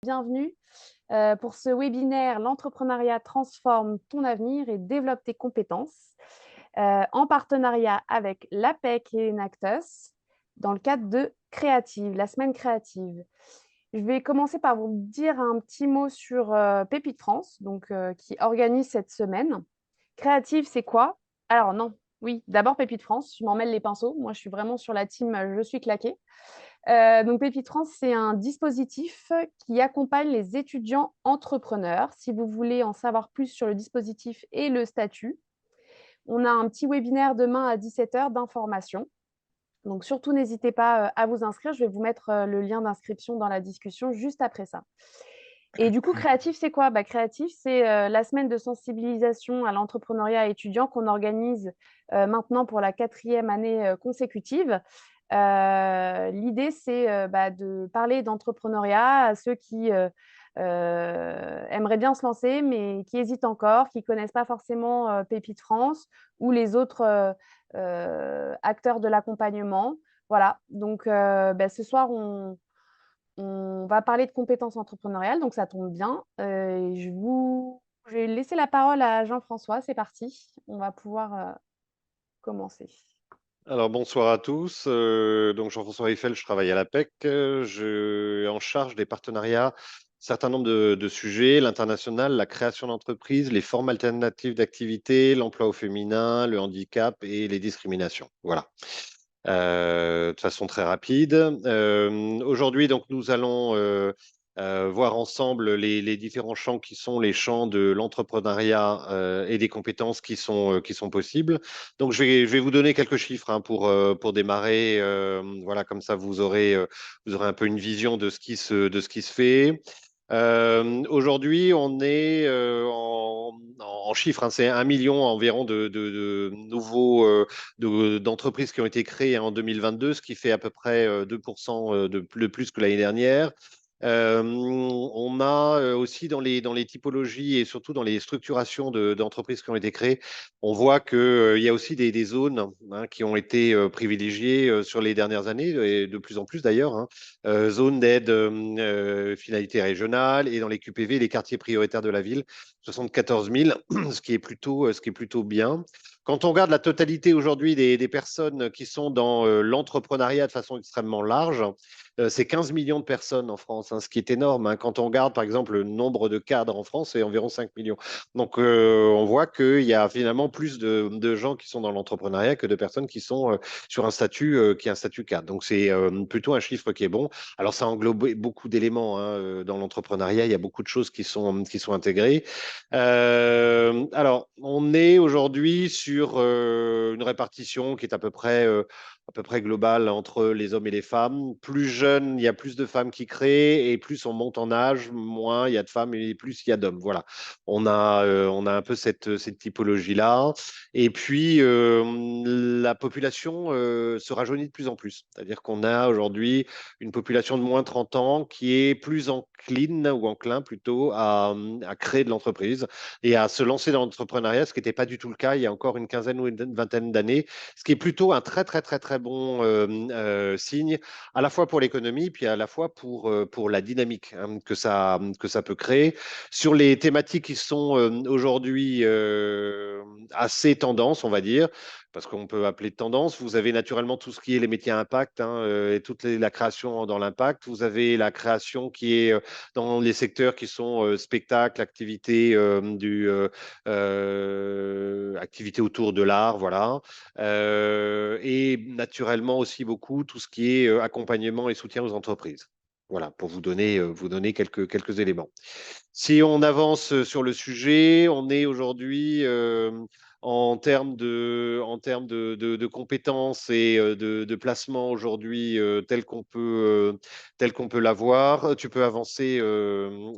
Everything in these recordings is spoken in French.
Bienvenue pour ce webinaire «L'entrepreneuriat transforme ton avenir et développe tes compétences» en partenariat avec l'APEC et Enactus dans le cadre de Créative, la semaine créative. Je vais commencer par vous dire un petit mot sur Pépite France, qui organise cette semaine. Créative, c'est quoi? Alors non, oui, d'abord Pépite France, je m'en mêle les pinceaux. Moi, je suis vraiment sur la team je suis claquée. Donc Pépite France, c'est un dispositif qui accompagne les étudiants entrepreneurs. Si vous voulez en savoir plus sur le dispositif et le statut, on a un petit webinaire demain à 17h d'information. Donc surtout, n'hésitez pas à vous inscrire. Je vais vous mettre le lien d'inscription dans la discussion juste après ça. Et du coup, Créatif, c'est quoi? Créatif, c'est la semaine de sensibilisation à l'entrepreneuriat étudiant qu'on organise maintenant pour la 4e année consécutive. L'idée, c'est de parler d'entrepreneuriat à ceux qui aimeraient bien se lancer, mais qui hésitent encore, qui ne connaissent pas forcément Pépite France ou les autres acteurs de l'accompagnement. Voilà, donc ce soir, on va parler de compétences entrepreneuriales, donc ça tombe bien. Je vais laisser la parole à Jean-François, c'est parti. On va pouvoir commencer. Alors bonsoir à tous. Donc Jean-François Eiffel, je travaille à l'APEC. Je suis en charge des partenariats, certain nombre de sujets, l'international, la création d'entreprises, les formes alternatives d'activité, l'emploi au féminin, le handicap et les discriminations. Voilà. De façon très rapide. Aujourd'hui, donc, nous allons voir ensemble les différents champs qui sont les champs de l'entrepreneuriat et des compétences qui sont possibles. Donc, je vais vous donner quelques chiffres hein, pour démarrer. Voilà, comme ça, vous aurez un peu une vision de ce qui se fait. Aujourd'hui, on est en chiffres, hein, c'est 1 million environ de nouveaux d'entreprises qui ont été créées en 2022, ce qui fait à peu près 2% de plus que l'année dernière. On a aussi dans les typologies et surtout dans les structurations d'entreprises qui ont été créées, on voit qu'il y a aussi des zones hein, qui ont été privilégiées sur les dernières années, et de plus en plus d'ailleurs, hein. Zones d'aide finalité régionale et dans les QPV, les quartiers prioritaires de la ville, 74 000, ce qui est plutôt bien. Quand on regarde la totalité aujourd'hui des personnes qui sont dans l'entrepreneuriat de façon extrêmement large, c'est 15 millions de personnes en France, hein, ce qui est énorme, hein. Quand on regarde, par exemple, le nombre de cadres en France, c'est environ 5 millions. Donc, on voit qu'il y a finalement plus de gens qui sont dans l'entrepreneuriat que de personnes qui sont sur un statut qui est un statut cadre. Donc, c'est plutôt un chiffre qui est bon. Alors, ça englobe beaucoup d'éléments hein, dans l'entrepreneuriat. Il y a beaucoup de choses qui sont intégrées. Alors, on est aujourd'hui sur une répartition qui est à peu près globale entre les hommes et les femmes. Plus jeune, il y a plus de femmes qui créent et plus on monte en âge, moins il y a de femmes et plus il y a d'hommes. Voilà, on a un peu cette typologie-là. Et puis, la population se rajeunit de plus en plus. C'est-à-dire qu'on a aujourd'hui une population de moins de 30 ans qui est plus encline ou enclin plutôt à créer de l'entreprise et à se lancer dans l'entrepreneuriat, ce qui n'était pas du tout le cas il y a encore une quinzaine ou une vingtaine d'années, ce qui est plutôt un très bon signe, à la fois pour l'économie, puis à la fois pour la dynamique hein, que ça peut créer. Sur les thématiques qui sont aujourd'hui assez tendances, on va dire, parce qu'on peut appeler de tendance. Vous avez naturellement tout ce qui est les métiers à impact hein, et toute la création dans l'impact. Vous avez la création qui est dans les secteurs qui sont spectacle, activité, activité autour de l'art, voilà. Et naturellement aussi beaucoup tout ce qui est accompagnement et soutien aux entreprises. Voilà, pour vous donner quelques éléments. Si on avance sur le sujet, on est aujourd'hui de compétences et de placement aujourd'hui tel qu'on peut l'avoir. Tu peux avancer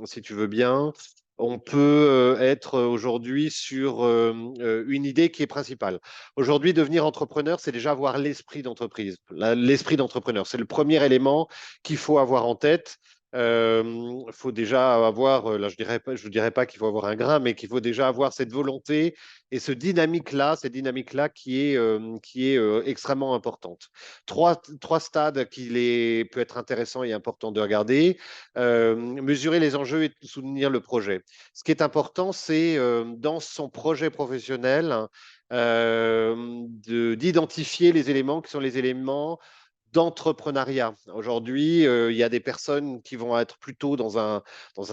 si tu veux bien. On peut être aujourd'hui sur une idée qui est principale. Aujourd'hui, devenir entrepreneur, c'est déjà avoir l'esprit d'entreprise. L'esprit d'entrepreneur, c'est le premier élément qu'il faut avoir en tête. faut déjà avoir, là je dirais pas qu'il faut avoir un grain, mais qu'il faut déjà avoir cette volonté et cette dynamique-là qui est extrêmement importante. Trois stades peut être intéressant et important de regarder. Mesurer les enjeux et soutenir le projet. Ce qui est important, c'est dans son projet professionnel d'identifier les éléments qui sont les éléments d'entrepreneuriat. Aujourd'hui, il y a des personnes qui vont être plutôt dans un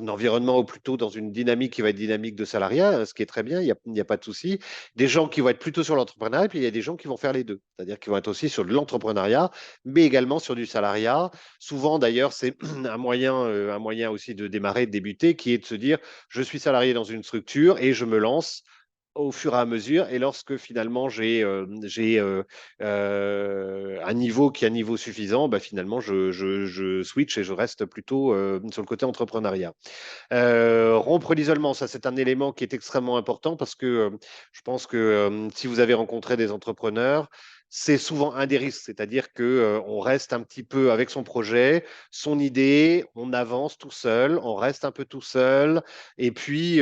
environnement ou plutôt dans une dynamique qui va être dynamique de salariat, ce qui est très bien, il y a pas de souci. Des gens qui vont être plutôt sur l'entrepreneuriat, et puis il y a des gens qui vont faire les deux, c'est-à-dire qui vont être aussi sur de l'entrepreneuriat, mais également sur du salariat. Souvent, d'ailleurs, c'est un moyen aussi de démarrer, de débuter, qui est de se dire, je suis salarié dans une structure et je me lance au fur et à mesure. Et lorsque finalement un niveau qui est un niveau suffisant, bah, finalement, je switch et je reste plutôt sur le côté entrepreneuriat. Rompre l'isolement, ça c'est un élément qui est extrêmement important parce que je pense que si vous avez rencontré des entrepreneurs, c'est souvent un des risques, c'est-à-dire que on reste un petit peu avec son projet, son idée, on avance tout seul, on reste un peu tout seul, et puis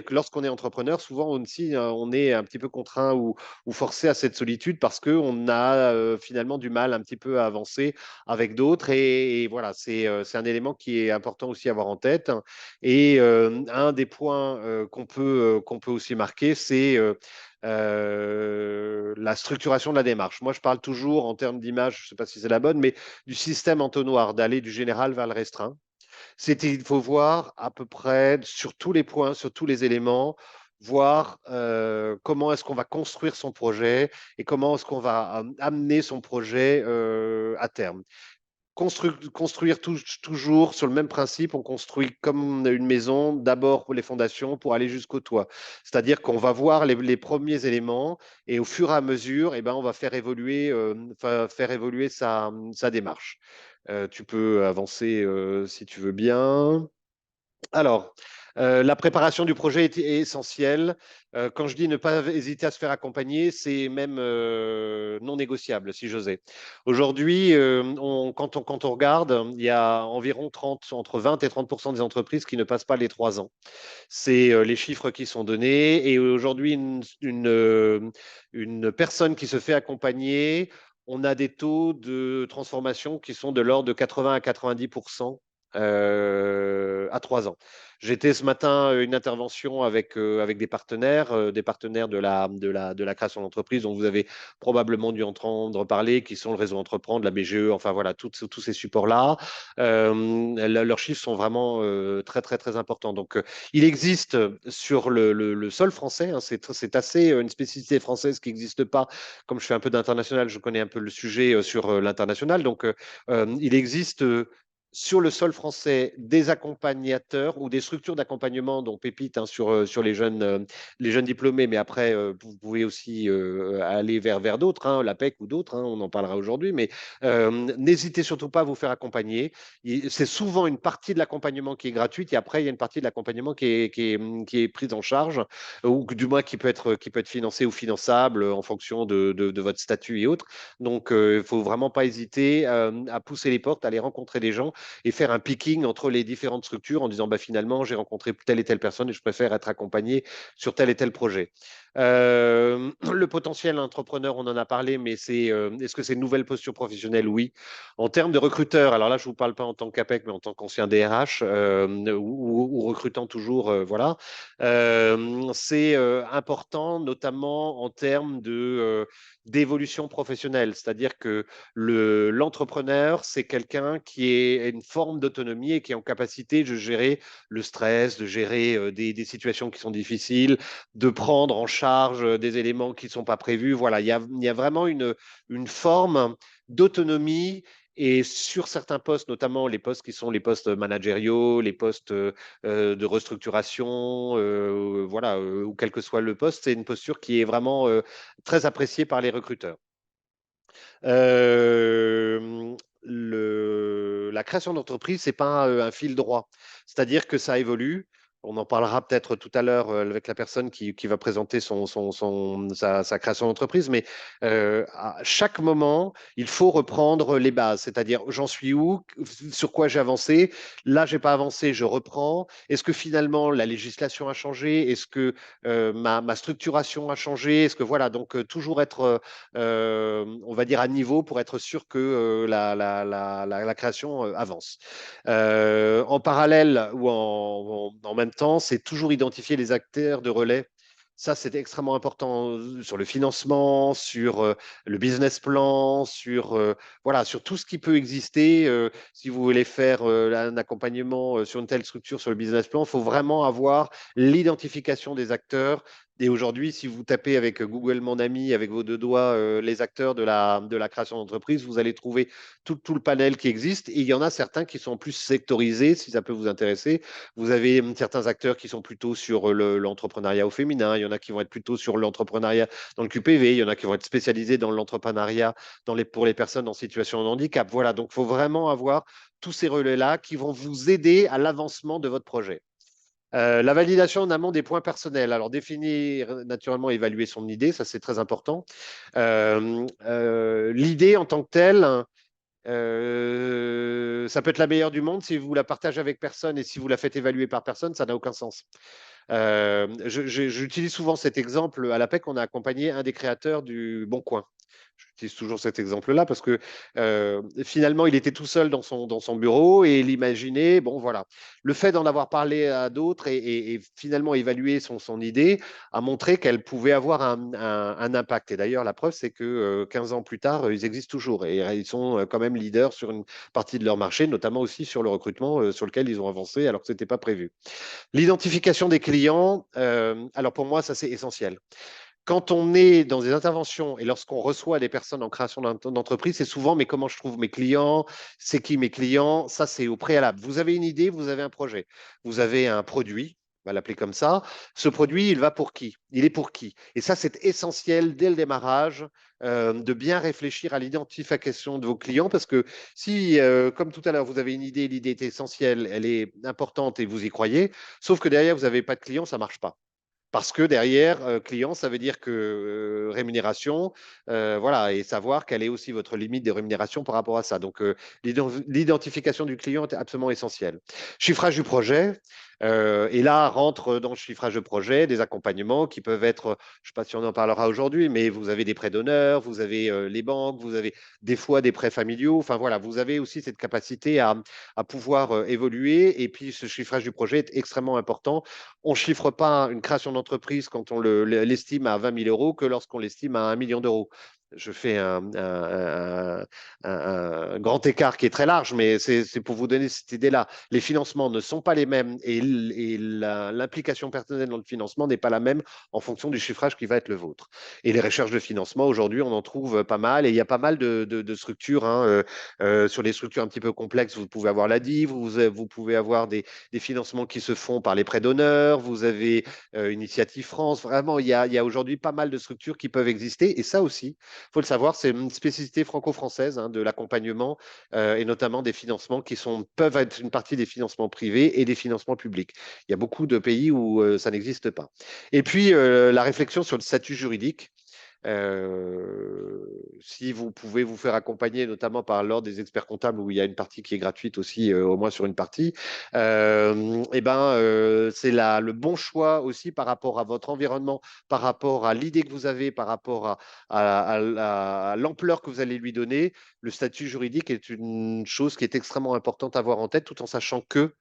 lorsqu'on est entrepreneur, souvent aussi on est un petit peu contraint ou forcé à cette solitude parce que on a finalement du mal un petit peu à avancer avec d'autres, et voilà, c'est un élément qui est important aussi à avoir en tête. Et un des points qu'on peut aussi marquer, c'est la structuration de la démarche. Moi, je parle toujours en termes d'image, je ne sais pas si c'est la bonne, mais du système entonnoir, d'aller du général vers le restreint. Il faut voir à peu près sur tous les points, sur tous les éléments, voir comment est-ce qu'on va construire son projet et comment est-ce qu'on va amener son projet à terme. Construire toujours sur le même principe. On construit comme une maison, d'abord pour les fondations pour aller jusqu'au toit. C'est-à-dire qu'on va voir les premiers éléments et au fur et à mesure, eh ben, on va faire évoluer sa démarche. Tu peux avancer si tu veux bien. Alors, la préparation du projet est essentielle. Quand je dis ne pas hésiter à se faire accompagner, c'est même non négociable, si j'osais. Aujourd'hui, quand on regarde, il y a environ entre 20 et 30 des entreprises qui ne passent pas les 3 ans. C'est les chiffres qui sont donnés. Et aujourd'hui, une personne qui se fait accompagner, on a des taux de transformation qui sont de l'ordre de 80 à 90% à 3 ans. J'étais ce matin une intervention avec des partenaires de la création d'entreprise dont vous avez probablement dû entendre parler, qui sont le réseau Entreprendre, la BGE, enfin voilà, tous ces supports-là. Leurs chiffres sont vraiment très, très, très importants. Donc, il existe sur le sol français, hein, c'est assez une spécificité française qui n'existe pas. Comme je fais un peu d'international, je connais un peu le sujet sur l'international. Donc, il existe sur le sol français des accompagnateurs ou des structures d'accompagnement, dont Pépite hein, sur les jeunes diplômés, mais après, vous pouvez aussi aller vers d'autres, hein, l'APEC ou d'autres, hein, on en parlera aujourd'hui, mais n'hésitez surtout pas à vous faire accompagner. C'est souvent une partie de l'accompagnement qui est gratuite et après, il y a une partie de l'accompagnement qui est prise en charge ou du moins qui peut être financée ou finançable en fonction de votre statut et autres. Donc, il ne faut vraiment pas hésiter à pousser les portes, à aller rencontrer des gens et faire un picking entre les différentes structures en disant bah, finalement, j'ai rencontré telle et telle personne et je préfère être accompagné sur tel et tel projet. Le potentiel entrepreneur, on en a parlé, mais est-ce que c'est une nouvelle posture professionnelle? Oui. En termes de recruteur, alors là, je ne vous parle pas en tant qu'APEC, mais en tant qu'ancien DRH ou recrutant toujours, voilà. C'est important, notamment en termes d'évolution professionnelle, c'est-à-dire que l'entrepreneur, c'est quelqu'un qui est une forme d'autonomie et qui est en capacité de gérer le stress, de gérer des situations qui sont difficiles, de prendre en charge des éléments qui ne sont pas prévus. Voilà, il y a vraiment une forme d'autonomie. Et sur certains postes, notamment les postes qui sont les postes managériaux, les postes de restructuration, voilà, ou quel que soit le poste, c'est une posture qui est vraiment très appréciée par les recruteurs. La création d'entreprise, c'est pas un fil droit. C'est-à-dire que ça évolue. on en parlera peut-être tout à l'heure avec la personne qui va présenter sa création d'entreprise, mais à chaque moment, il faut reprendre les bases, c'est-à-dire j'en suis où, sur quoi j'ai avancé, là j'ai pas avancé, je reprends. Est-ce que finalement la législation a changé? Est-ce que ma structuration a changé? Est-ce que voilà, donc toujours être, on va dire, à niveau pour être sûr que la création avance. En parallèle ou en même temps, c'est toujours identifier les acteurs de relais. Ça, c'est extrêmement important sur le financement, sur le business plan, sur, voilà, sur tout ce qui peut exister. Si vous voulez faire un accompagnement sur une telle structure sur le business plan, il faut vraiment avoir l'identification des acteurs. Et aujourd'hui, si vous tapez avec Google Mon Ami, avec vos deux doigts, les acteurs de la création d'entreprise, vous allez trouver tout le panel qui existe. Et il y en a certains qui sont plus sectorisés, si ça peut vous intéresser. Vous avez certains acteurs qui sont plutôt sur l'entrepreneuriat au féminin. Il y en a qui vont être plutôt sur l'entrepreneuriat dans le QPV. Il y en a qui vont être spécialisés dans l'entrepreneuriat pour les personnes en situation de handicap. Voilà, donc il faut vraiment avoir tous ces relais-là qui vont vous aider à l'avancement de votre projet. La validation en amont des points personnels. Alors, définir, naturellement, évaluer son idée, ça c'est très important. L'idée en tant que telle, ça peut être la meilleure du monde si vous la partagez avec personne et si vous la faites évaluer par personne, ça n'a aucun sens. J'utilise souvent cet exemple. À l'APEC, on a accompagné un des créateurs du Bon Coin. J'utilise toujours cet exemple-là parce que finalement, il était tout seul dans son bureau et il imaginait, bon voilà, le fait d'en avoir parlé à d'autres et finalement évaluer son idée a montré qu'elle pouvait avoir un impact. Et d'ailleurs, la preuve, c'est que 15 ans plus tard, ils existent toujours et ils sont quand même leaders sur une partie de leur marché, notamment aussi sur le recrutement sur lequel ils ont avancé alors que ce n'était pas prévu. L'identification des clients, alors pour moi, ça c'est essentiel. Quand on est dans des interventions et lorsqu'on reçoit des personnes en création d'entreprise, c'est souvent, mais comment je trouve mes clients? C'est qui mes clients? Ça, c'est au préalable. Vous avez une idée, vous avez un projet, vous avez un produit, on va l'appeler comme ça. Ce produit, il va pour qui? Il est pour qui? Et ça, c'est essentiel dès le démarrage de bien réfléchir à l'identification de vos clients parce que si, comme tout à l'heure, vous avez une idée, l'idée est essentielle, elle est importante et vous y croyez, sauf que derrière, vous n'avez pas de clients, ça ne marche pas. Parce que derrière, client, ça veut dire que rémunération, voilà, et savoir quelle est aussi votre limite de rémunération par rapport à ça. Donc, l'identification du client est absolument essentielle. Chiffrage du projet. Et là, rentre dans le chiffrage de projet des accompagnements qui peuvent être, je ne sais pas si on en parlera aujourd'hui, mais vous avez des prêts d'honneur, vous avez les banques, vous avez des fois des prêts familiaux. Enfin voilà, vous avez aussi cette capacité à pouvoir évoluer. Et puis, ce chiffrage du projet est extrêmement important. On ne chiffre pas une création d'entreprise quand on l'estime à 20 000 euros que lorsqu'on l'estime à 1 million d'euros. Je fais un grand écart qui est très large, mais c'est pour vous donner cette idée-là. Les financements ne sont pas les mêmes et l'implication personnelle dans le financement n'est pas la même en fonction du chiffrage qui va être le vôtre. Et les recherches de financement, aujourd'hui, on en trouve pas mal et il y a pas mal de structures. Sur les structures un petit peu complexes, vous pouvez avoir la DIV, vous pouvez avoir des financements qui se font par les prêts d'honneur, vous avez Initiative France. Vraiment, il y a aujourd'hui pas mal de structures qui peuvent exister. Et ça aussi, il faut le savoir, c'est une spécificité franco-française de l'accompagnement et notamment des financements peuvent être une partie des financements privés et des financements publics. Il y a beaucoup de pays où ça n'existe pas. Et puis, la réflexion sur le statut juridique. Si vous pouvez vous faire accompagner, notamment par l'ordre des experts comptables, où il y a une partie qui est gratuite aussi, au moins sur une partie, c'est le bon choix aussi par rapport à votre environnement, par rapport à l'idée que vous avez, par rapport à l'ampleur que vous allez lui donner. Le statut juridique est une chose qui est extrêmement importante à avoir en tête, tout en sachant que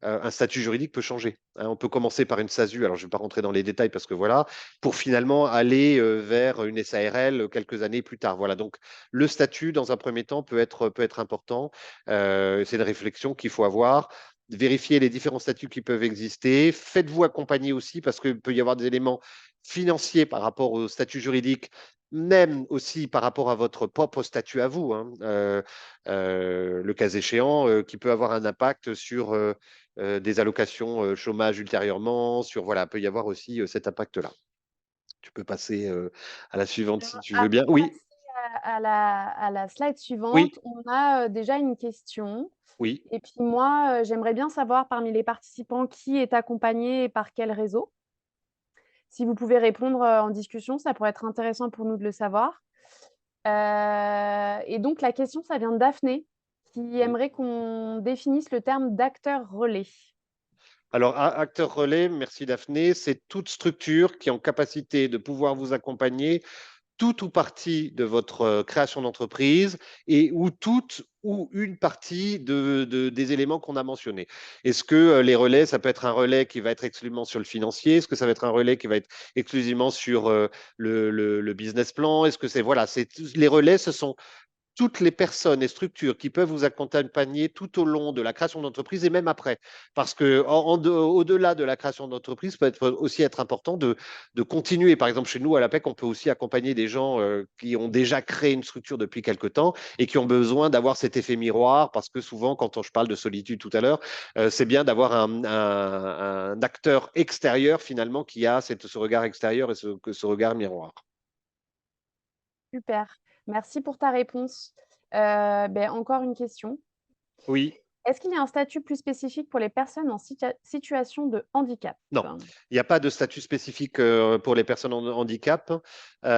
un statut juridique peut changer. On peut commencer par une SASU, alors je ne vais pas rentrer dans les détails parce que voilà, pour finalement aller vers une SARL quelques années plus tard. Voilà, donc le statut, dans un premier temps, peut être important. C'est une réflexion qu'il faut avoir. Vérifier les différents statuts qui peuvent exister. Faites-vous accompagner aussi parce qu'il peut y avoir des éléments financiers par rapport au statut juridique, même aussi par rapport à votre propre statut à vous, le cas échéant, qui peut avoir un impact sur des allocations chômage ultérieurement, voilà, peut y avoir aussi cet impact-là. Tu peux passer à la suivante si tu veux bien. Oui. à la slide Oui, suivante, on a déjà une question. oui. Et puis moi, j'aimerais bien savoir parmi les participants qui est accompagné et par quel réseau. Si vous pouvez répondre en discussion, ça pourrait être intéressant pour nous de le savoir. Et donc la question, ça vient de Daphné, qui Oui. aimerait qu'on définisse le terme d'acteur relais. Alors, acteur relais, merci Daphné, c'est toute structure qui est en capacité de pouvoir vous accompagner toute ou partie de votre création d'entreprise et ou toute ou une partie des éléments qu'on a mentionnés. Est-ce que les relais, ça peut être un relais qui va être exclusivement sur le financier? Est-ce que ça va être un relais qui va être exclusivement sur le business plan? Est-ce que c'est voilà, les relais, ce sont toutes les personnes et structures qui peuvent vous accompagner tout au long de la création d'entreprise et même après. Parce que au-delà de la création d'entreprise, peut aussi être important de continuer. Par exemple, chez nous, à l'APEC, on peut aussi accompagner des gens qui ont déjà créé une structure depuis quelque temps et qui ont besoin d'avoir cet effet miroir. Parce que souvent, quand je parle de solitude tout à l'heure, c'est bien d'avoir un acteur extérieur finalement qui a ce regard extérieur et ce regard miroir. Super, merci pour ta réponse. Encore une question. Oui. Est-ce qu'il y a un statut plus spécifique pour les personnes en situation de handicap? Non, il n'y a pas de statut spécifique pour les personnes en handicap. Si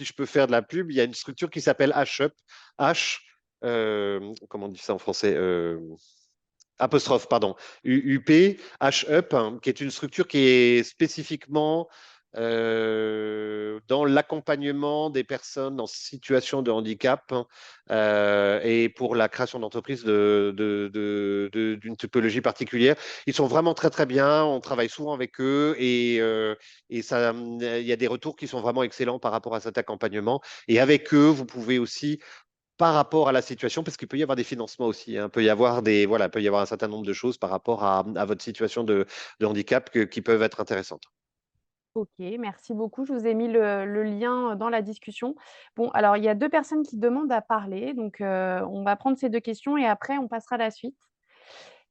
je peux faire de la pub, il y a une structure qui s'appelle HUP. H, comment on dit ça en français? Apostrophe, pardon, UP, HUP, hein, qui est une structure qui est spécifiquement dans l'accompagnement des personnes en situation de handicap et pour la création d'entreprises d'une typologie particulière. Ils sont vraiment très très bien, on travaille souvent avec eux et ça, il y a des retours qui sont vraiment excellents par rapport à cet accompagnement. Et avec eux, vous pouvez aussi par rapport à la situation, parce qu'il peut y avoir des financements aussi, hein. Il peut y avoir voilà, peut y avoir un certain nombre de choses par rapport à votre situation de handicap qui peuvent être intéressantes. OK, merci beaucoup. Je vous ai mis le lien dans la discussion. Bon, alors il y a 2 personnes qui demandent à parler, donc on va prendre ces 2 questions et après on passera à la suite.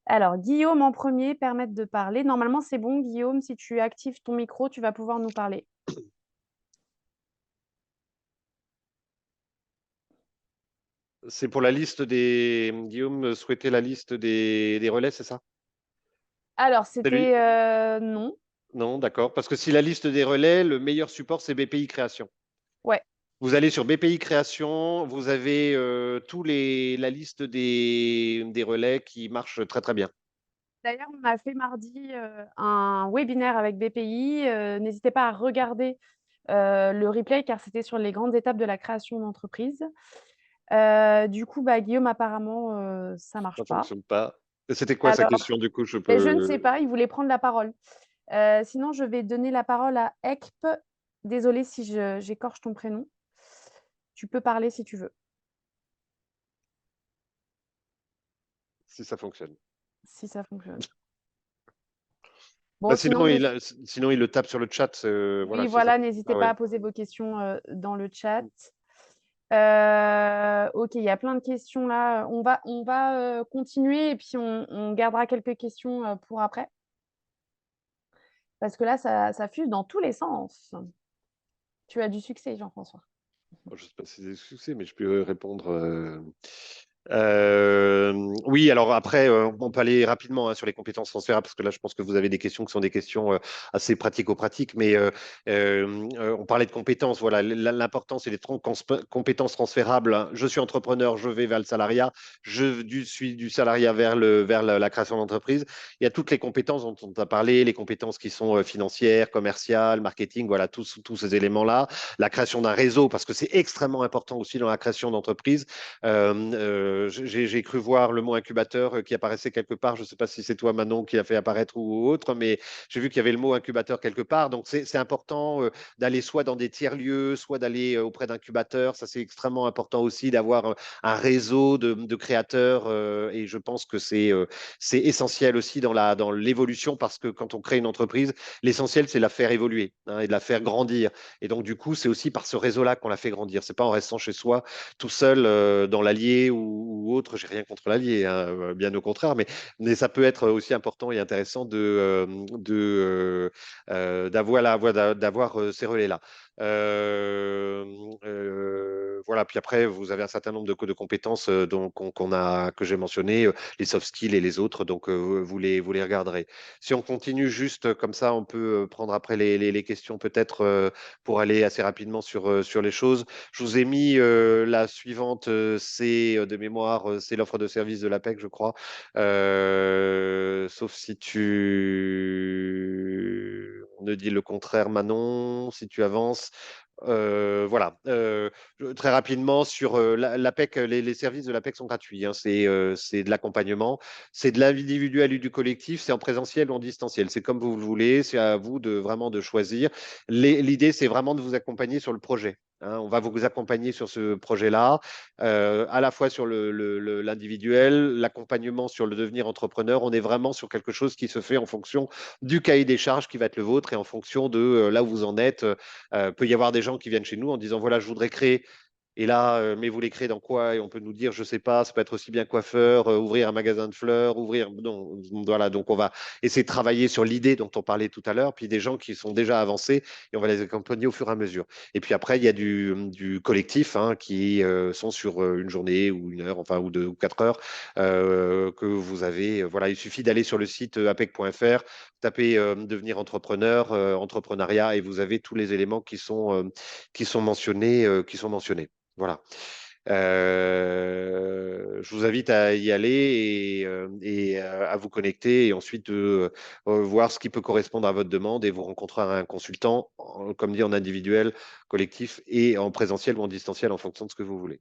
Alors Guillaume en premier, permettre de parler. Normalement, c'est bon Guillaume, si tu actives ton micro, tu vas pouvoir nous parler. C'est pour la liste des. Guillaume souhaitait la liste des relais, c'est ça? Alors C'est lui? c'était, non. Non, d'accord. Parce que si la liste des relais, le meilleur support, c'est BPI Création. Ouais. Vous allez sur BPI Création, vous avez la liste des relais qui marchent très très bien. D'ailleurs, on a fait mardi, un webinaire avec BPI, n'hésitez pas à regarder, le replay car c'était sur les grandes étapes de la création d'entreprise. Du coup, Guillaume apparemment, ça marche Ça ne pas. fonctionne pas. C'était quoi sa Alors, question, du coup, je je ne sais peux. pas, il voulait prendre la parole. Sinon, je vais donner la parole à Ekp. Désolée si j'écorche ton prénom. Tu peux parler si tu veux. Si ça fonctionne. Si ça fonctionne. Bah, Bon, sinon, sinon, il le tape sur le chat. oui, Voilà, si ça voilà, fonctionne n'hésitez pas, pas ouais. à poser vos questions, dans le chat. OK, il y a plein de questions là. On va continuer et puis on gardera quelques questions, pour après. Parce que là, ça fuse dans tous les sens. Tu as du succès, Jean-François. Je ne sais pas si c'est des succès, mais je peux répondre. Oui, alors après, on peut aller rapidement hein, sur les compétences transférables, parce que là, je pense que vous avez des questions qui sont des questions assez pratico-pratiques, mais on parlait de compétences. Voilà, l'important, c'est les compétences transférables, hein. Je suis entrepreneur, je vais vers le salariat, suis du salariat vers la création d'entreprise. Il y a toutes les compétences dont on a parlé, les compétences qui sont financières, commerciales, marketing, voilà, tous ces éléments-là. La création d'un réseau, parce que c'est extrêmement important aussi dans la création d'entreprise. J'ai cru voir le mot incubateur qui apparaissait quelque part. Je ne sais pas si c'est toi, Manon, qui a fait apparaître ou autre, mais j'ai vu qu'il y avait le mot incubateur quelque part. Donc, c'est important d'aller soit dans des tiers-lieux, soit d'aller auprès d'incubateurs. Ça, c'est extrêmement important aussi d'avoir un réseau de créateurs. Et je pense que c'est essentiel aussi dans l'évolution parce que quand on crée une entreprise, l'essentiel, c'est de la faire évoluer hein, et de la faire grandir. Et donc, du coup, c'est aussi par ce réseau-là qu'on la fait grandir. C'est pas en restant chez soi tout seul dans l'Allier ou autre. J'ai rien contre l'Allier, hein, bien au contraire, mais ça peut être aussi important et intéressant d'avoir ces relais-là. Voilà. Puis après, vous avez un certain nombre de compétences que j'ai mentionnées, les soft skills et les autres. Donc, vous les regarderez. Si on continue juste comme ça, on peut prendre après les questions peut-être pour aller assez rapidement sur les choses. Je vous ai mis la suivante, c'est de mémoire, c'est l'offre de service de l'APEC, je crois. Sauf si tu ne dis le contraire, Manon, si tu avances. Voilà. Très rapidement, sur l'APEC, les services de l'APEC sont gratuits, hein. C'est de l'accompagnement, c'est de l'individuel et du collectif, c'est en présentiel ou en distanciel. C'est comme vous le voulez, c'est à vous de vraiment de choisir. L'idée, c'est vraiment de vous accompagner sur le projet, hein. On va vous accompagner sur ce projet-là, à la fois sur l'individuel, l'accompagnement sur le devenir entrepreneur. On est vraiment sur quelque chose qui se fait en fonction du cahier des charges qui va être le vôtre et en fonction de là où vous en êtes. Peut y avoir des gens qui viennent chez nous en disant voilà, je voudrais créer. Et là, mais vous voulez créer dans quoi? Et on peut nous dire, je sais pas, ça peut être aussi bien coiffeur, ouvrir un magasin de fleurs, ouvrir. Non, voilà, donc on va essayer de travailler sur l'idée dont on parlait tout à l'heure, puis des gens qui sont déjà avancés, et on va les accompagner au fur et à mesure. Et puis après, il y a du collectif, hein, qui sont sur une journée ou une heure, enfin, ou 2 ou 4 heures, que vous avez. Voilà, il suffit d'aller sur le site apec.fr, taper devenir entrepreneur, entrepreneuriat, et vous avez tous les éléments qui sont mentionnés. Voilà. Je vous invite à y aller et à vous connecter et ensuite voir ce qui peut correspondre à votre demande et vous rencontrerez un consultant, comme dit, en individuel, collectif et en présentiel ou en distanciel en fonction de ce que vous voulez.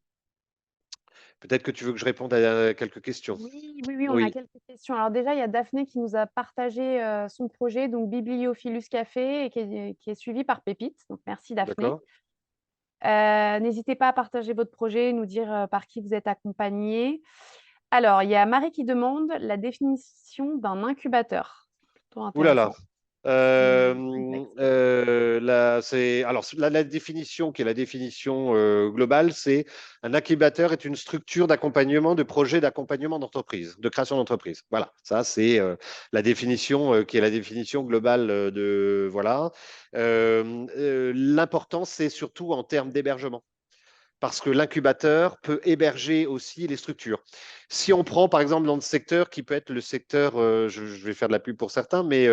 Peut-être que tu veux que je réponde à quelques questions. Oui, oui, oui, on a Oui, quelques questions. Alors déjà, il y a Daphné qui nous a partagé son projet, donc Bibliophilus Café, et qui est suivi par Pépite. Donc merci Daphné. d'accord. N'hésitez pas à partager votre projet, nous dire par qui vous êtes accompagné. Alors, il y a Marie qui demande la définition d'un incubateur. Plutôt Ouh là là. intéressant, si complexe. Alors la définition qui est la définition globale, c'est un incubateur est une structure d'accompagnement de projets d'accompagnement d'entreprise, de création d'entreprise. Voilà, ça c'est la définition qui est la définition globale de voilà. L'important c'est surtout en termes d'hébergement, parce que l'incubateur peut héberger aussi les structures. Si on prend par exemple dans le secteur qui peut être le secteur, je vais faire de la pub pour certains, mais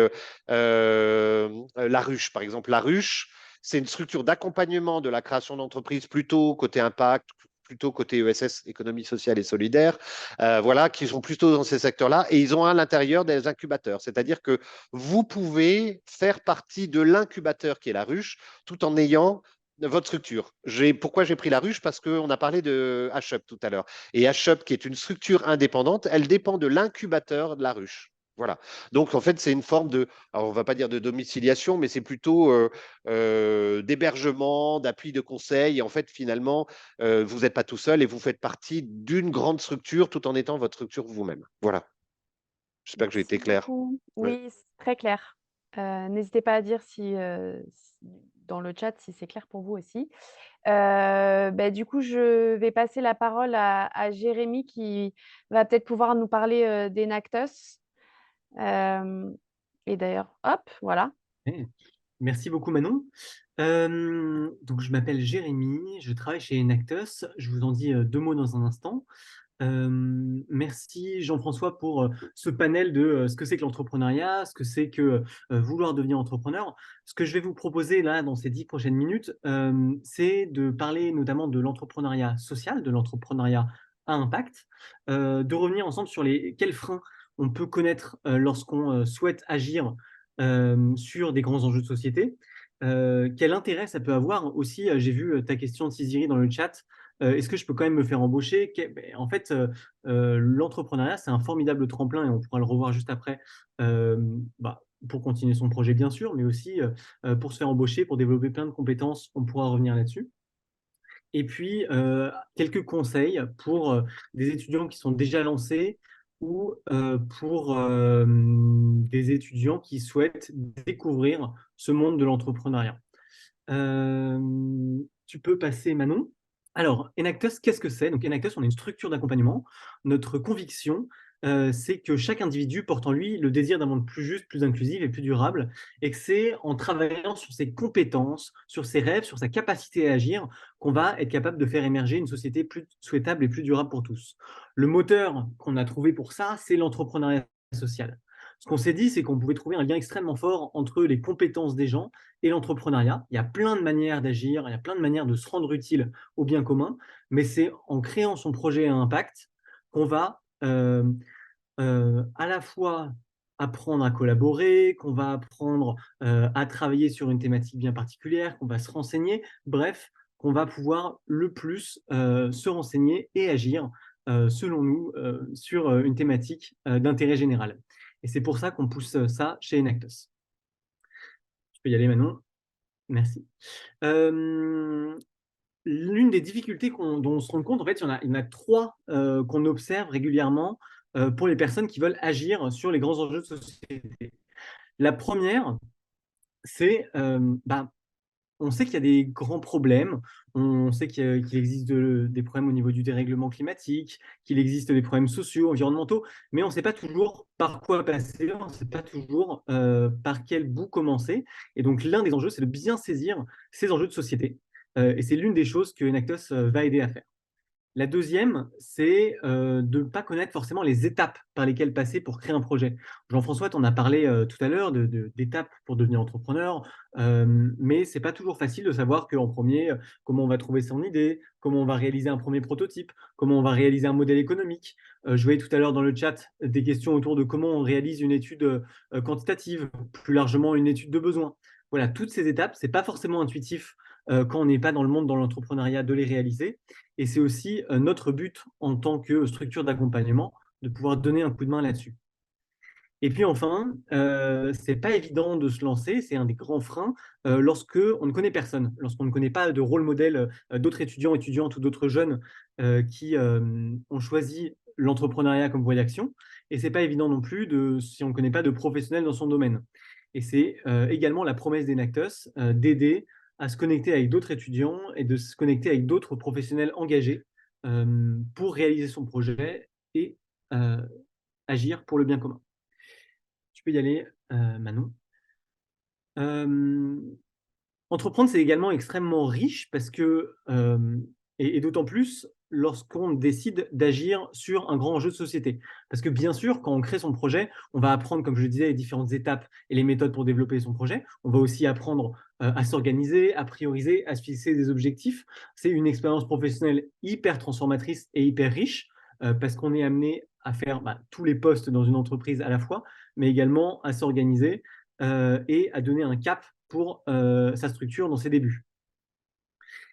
la ruche, par exemple, la ruche, c'est une structure d'accompagnement de la création d'entreprises plutôt côté impact, plutôt côté ESS, économie sociale et solidaire, voilà, qui sont plutôt dans ces secteurs-là, et ils ont à l'intérieur des incubateurs. C'est-à-dire que vous pouvez faire partie de l'incubateur qui est la ruche, tout en ayant votre structure. Pourquoi j'ai pris la ruche? Parce qu'on a parlé de HUB tout à l'heure. Et HUB, qui est une structure indépendante, elle dépend de l'incubateur de la ruche. Voilà. Donc, en fait, c'est une forme de, alors on ne va pas dire de domiciliation, mais c'est plutôt d'hébergement, d'appui, de conseil. Et en fait, finalement, vous n'êtes pas tout seul et vous faites partie d'une grande structure tout en étant votre structure vous-même. Voilà. J'espère que j'ai Merci été clair. beaucoup. Ouais. Oui, c'est très clair. N'hésitez pas à dire dans le chat si c'est clair pour vous aussi. Bah, du coup, je vais passer la parole à Jérémy qui va peut-être pouvoir nous parler d'Enactus. Et d'ailleurs, hop, voilà. Eh, merci beaucoup Manon. Donc je m'appelle Jérémy, je travaille chez Enactus. Je vous en dis deux mots dans un instant. Merci Jean-François pour ce panel de ce que c'est que l'entrepreneuriat, ce que c'est que vouloir devenir entrepreneur. Ce que je vais vous proposer là dans ces 10 prochaines minutes, c'est de parler notamment de l'entrepreneuriat social, de l'entrepreneuriat à impact, de revenir ensemble sur quels freins on peut connaître lorsqu'on souhaite agir sur des grands enjeux de société. Quel intérêt ça peut avoir aussi, j'ai vu ta question de Ciziri dans le chat, est-ce que je peux quand même me faire embaucher? Ben, en fait, l'entrepreneuriat, c'est un formidable tremplin et on pourra le revoir juste après, pour continuer son projet, bien sûr, mais aussi pour se faire embaucher, pour développer plein de compétences. On pourra revenir là-dessus. Et puis, quelques conseils pour des étudiants qui sont déjà lancés ou pour des étudiants qui souhaitent découvrir ce monde de l'entrepreneuriat. Tu peux passer, Manon. Alors, Enactus, qu'est-ce que c'est? Donc, Enactus, on est une structure d'accompagnement. Notre conviction, c'est que chaque individu porte en lui le désir d'un monde plus juste, plus inclusif et plus durable, et que c'est en travaillant sur ses compétences, sur ses rêves, sur sa capacité à agir, qu'on va être capable de faire émerger une société plus souhaitable et plus durable pour tous. Le moteur qu'on a trouvé pour ça, c'est l'entrepreneuriat social. Ce qu'on s'est dit, c'est qu'on pouvait trouver un lien extrêmement fort entre les compétences des gens et l'entrepreneuriat. Il y a plein de manières d'agir, il y a plein de manières de se rendre utile au bien commun, mais c'est en créant son projet à impact qu'on va à la fois apprendre à collaborer, qu'on va apprendre à travailler sur une thématique bien particulière, qu'on va se renseigner, bref, qu'on va pouvoir le plus se renseigner et agir, selon nous, sur une thématique d'intérêt général. Et c'est pour ça qu'on pousse ça chez Enactus. Tu peux y aller, Manon. Merci. L'une des difficultés dont on se rend compte, en fait, il y en a 3 qu'on observe régulièrement pour les personnes qui veulent agir sur les grands enjeux de société. La première, c'est on sait qu'il y a des grands problèmes, on sait qu'il existe des problèmes au niveau du dérèglement climatique, qu'il existe des problèmes sociaux, environnementaux, mais on ne sait pas toujours par quoi passer, on ne sait pas toujours par quel bout commencer. Et donc, l'un des enjeux, c'est de bien saisir ces enjeux de société. Et c'est l'une des choses que Enactus va aider à faire. La deuxième, c'est de ne pas connaître forcément les étapes par lesquelles passer pour créer un projet. Jean-François t'en a parlé tout à l'heure d'étapes pour devenir entrepreneur, mais ce n'est pas toujours facile de savoir qu'en premier, comment on va trouver son idée, comment on va réaliser un premier prototype, comment on va réaliser un modèle économique. Je voyais tout à l'heure dans le chat des questions autour de comment on réalise une étude quantitative, plus largement une étude de besoin. Voilà, toutes ces étapes, ce n'est pas forcément intuitif quand on n'est pas dans le monde, dans l'entrepreneuriat, de les réaliser. Et c'est aussi notre but en tant que structure d'accompagnement de pouvoir donner un coup de main là-dessus. Et puis enfin, ce n'est pas évident de se lancer, c'est un des grands freins lorsque on ne connaît personne, lorsqu'on ne connaît pas de rôle modèle d'autres étudiants, étudiantes ou d'autres jeunes qui ont choisi l'entrepreneuriat comme voie d'action. Et ce n'est pas évident non plus si on ne connaît pas de professionnels dans son domaine. Et c'est également la promesse d'Enactus d'aider à se connecter avec d'autres étudiants et de se connecter avec d'autres professionnels engagés pour réaliser son projet et agir pour le bien commun. Tu peux y aller, Manon. Entreprendre, c'est également extrêmement riche parce que, et d'autant plus lorsqu'on décide d'agir sur un grand enjeu de société. Parce que bien sûr, quand on crée son projet, on va apprendre, comme je le disais, les différentes étapes et les méthodes pour développer son projet. On va aussi apprendre à s'organiser, à prioriser, à se fixer des objectifs. C'est une expérience professionnelle hyper transformatrice et hyper riche parce qu'on est amené à faire tous les postes dans une entreprise à la fois, mais également à s'organiser et à donner un cap pour sa structure dans ses débuts.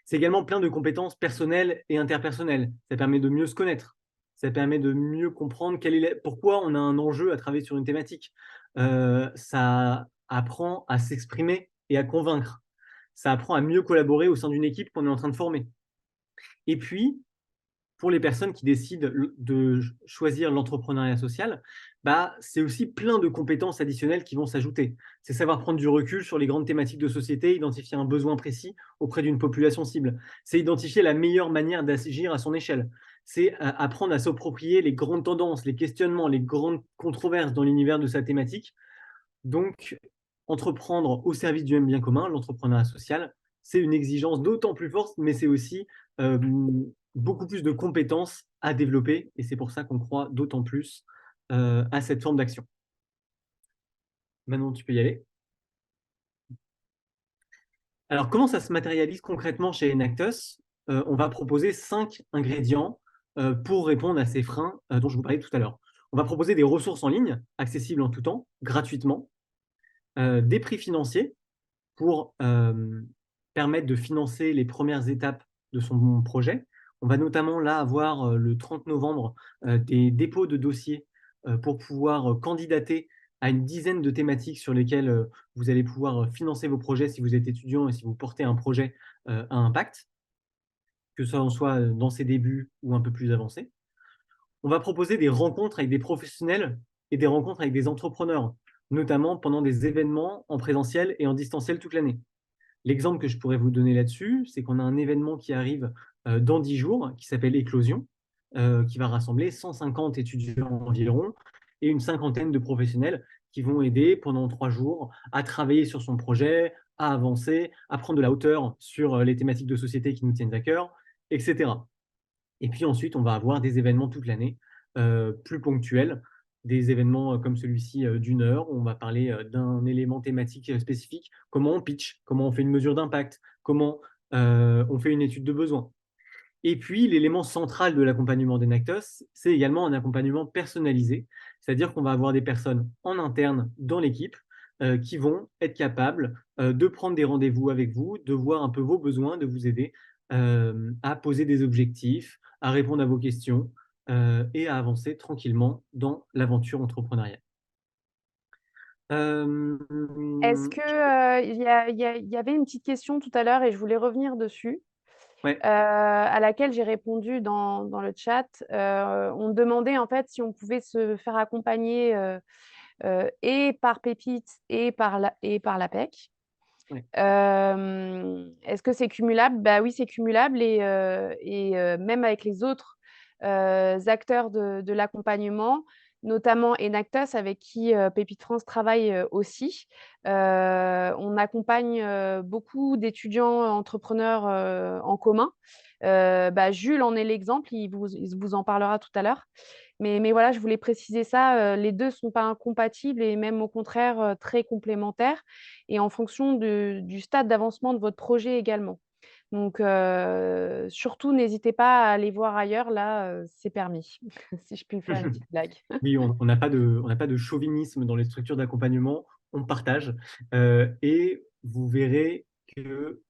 C'est également plein de compétences personnelles et interpersonnelles. Ça permet de mieux se connaître. Ça permet de mieux comprendre pourquoi on a un enjeu à travailler sur une thématique. Ça apprend à s'exprimer et à convaincre. Ça apprend à mieux collaborer au sein d'une équipe qu'on est en train de former. Et puis, pour les personnes qui décident de choisir l'entrepreneuriat social, c'est aussi plein de compétences additionnelles qui vont s'ajouter. C'est savoir prendre du recul sur les grandes thématiques de société, identifier un besoin précis auprès d'une population cible. C'est identifier la meilleure manière d'agir à son échelle. C'est apprendre à s'approprier les grandes tendances, les questionnements, les grandes controverses dans l'univers de sa thématique. Donc, entreprendre au service du même bien commun, l'entrepreneuriat social, c'est une exigence d'autant plus forte, mais c'est aussi beaucoup plus de compétences à développer, et c'est pour ça qu'on croit d'autant plus à cette forme d'action. Manon, tu peux y aller. Alors, comment ça se matérialise concrètement chez Enactus? On va proposer 5 ingrédients pour répondre à ces freins dont je vous parlais tout à l'heure. On va proposer des ressources en ligne, accessibles en tout temps, gratuitement, des prix financiers pour permettre de financer les premières étapes de son projet. On va notamment là avoir le 30 novembre des dépôts de dossiers pour pouvoir candidater à une dizaine de thématiques sur lesquelles vous allez pouvoir financer vos projets si vous êtes étudiant et si vous portez un projet à impact, que ce soit dans ses débuts ou un peu plus avancé. On va proposer des rencontres avec des professionnels et des rencontres avec des entrepreneurs, notamment pendant des événements en présentiel et en distanciel toute l'année. L'exemple que je pourrais vous donner là-dessus, c'est qu'on a un événement qui arrive dans 10 jours, qui s'appelle Éclosion, qui va rassembler 150 étudiants environ et une cinquantaine de professionnels qui vont aider pendant 3 jours à travailler sur son projet, à avancer, à prendre de la hauteur sur les thématiques de société qui nous tiennent à cœur, etc. Et puis ensuite, on va avoir des événements toute l'année, plus ponctuels, des événements comme celui-ci d'une heure, où on va parler d'un élément thématique spécifique, comment on pitch, comment on fait une mesure d'impact, comment on fait une étude de besoin. Et puis, l'élément central de l'accompagnement d'Enactus, c'est également un accompagnement personnalisé, c'est-à-dire qu'on va avoir des personnes en interne dans l'équipe qui vont être capables de prendre des rendez-vous avec vous, de voir un peu vos besoins, de vous aider à poser des objectifs, à répondre à vos questions et à avancer tranquillement dans l'aventure entrepreneuriale. Est-ce que il y avait une petite question tout à l'heure et je voulais revenir dessus, Ouais, à laquelle j'ai répondu dans le chat. On me demandait en fait si on pouvait se faire accompagner et par Pépite et par l'APEC. ouais. Est-ce que c'est cumulable? Bah oui, c'est cumulable même avec les autres acteurs de l'accompagnement, notamment Enactus avec qui Pépite France travaille aussi. On accompagne beaucoup d'étudiants entrepreneurs en commun. Jules en est l'exemple, il vous en parlera tout à l'heure. Mais voilà, je voulais préciser ça, les 2 ne sont pas incompatibles et même au contraire, très complémentaires et en fonction du stade d'avancement de votre projet également. Donc surtout n'hésitez pas à aller voir ailleurs, là, c'est permis, si je puis me faire une petite blague. Oui, on n'a pas de chauvinisme dans les structures d'accompagnement, on partage. Et vous verrez que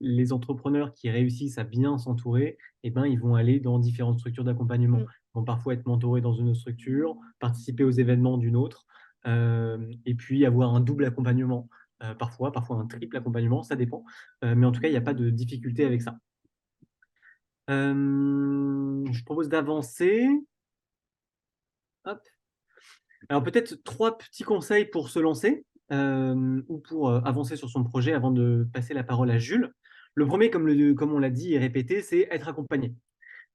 les entrepreneurs qui réussissent à bien s'entourer, eh ben, ils vont aller dans différentes structures d'accompagnement. Mmh. Ils vont parfois être mentorés dans une autre structure, participer aux événements d'une autre, et puis avoir un double accompagnement, parfois un triple accompagnement, ça dépend. Mais en tout cas, il n'y a pas de difficulté avec ça. Je propose d'avancer. Hop. Alors peut-être 3 petits conseils pour se lancer, ou pour, avancer sur son projet avant de passer la parole à Jules. Le premier, comme on l'a dit et répété, c'est être accompagné.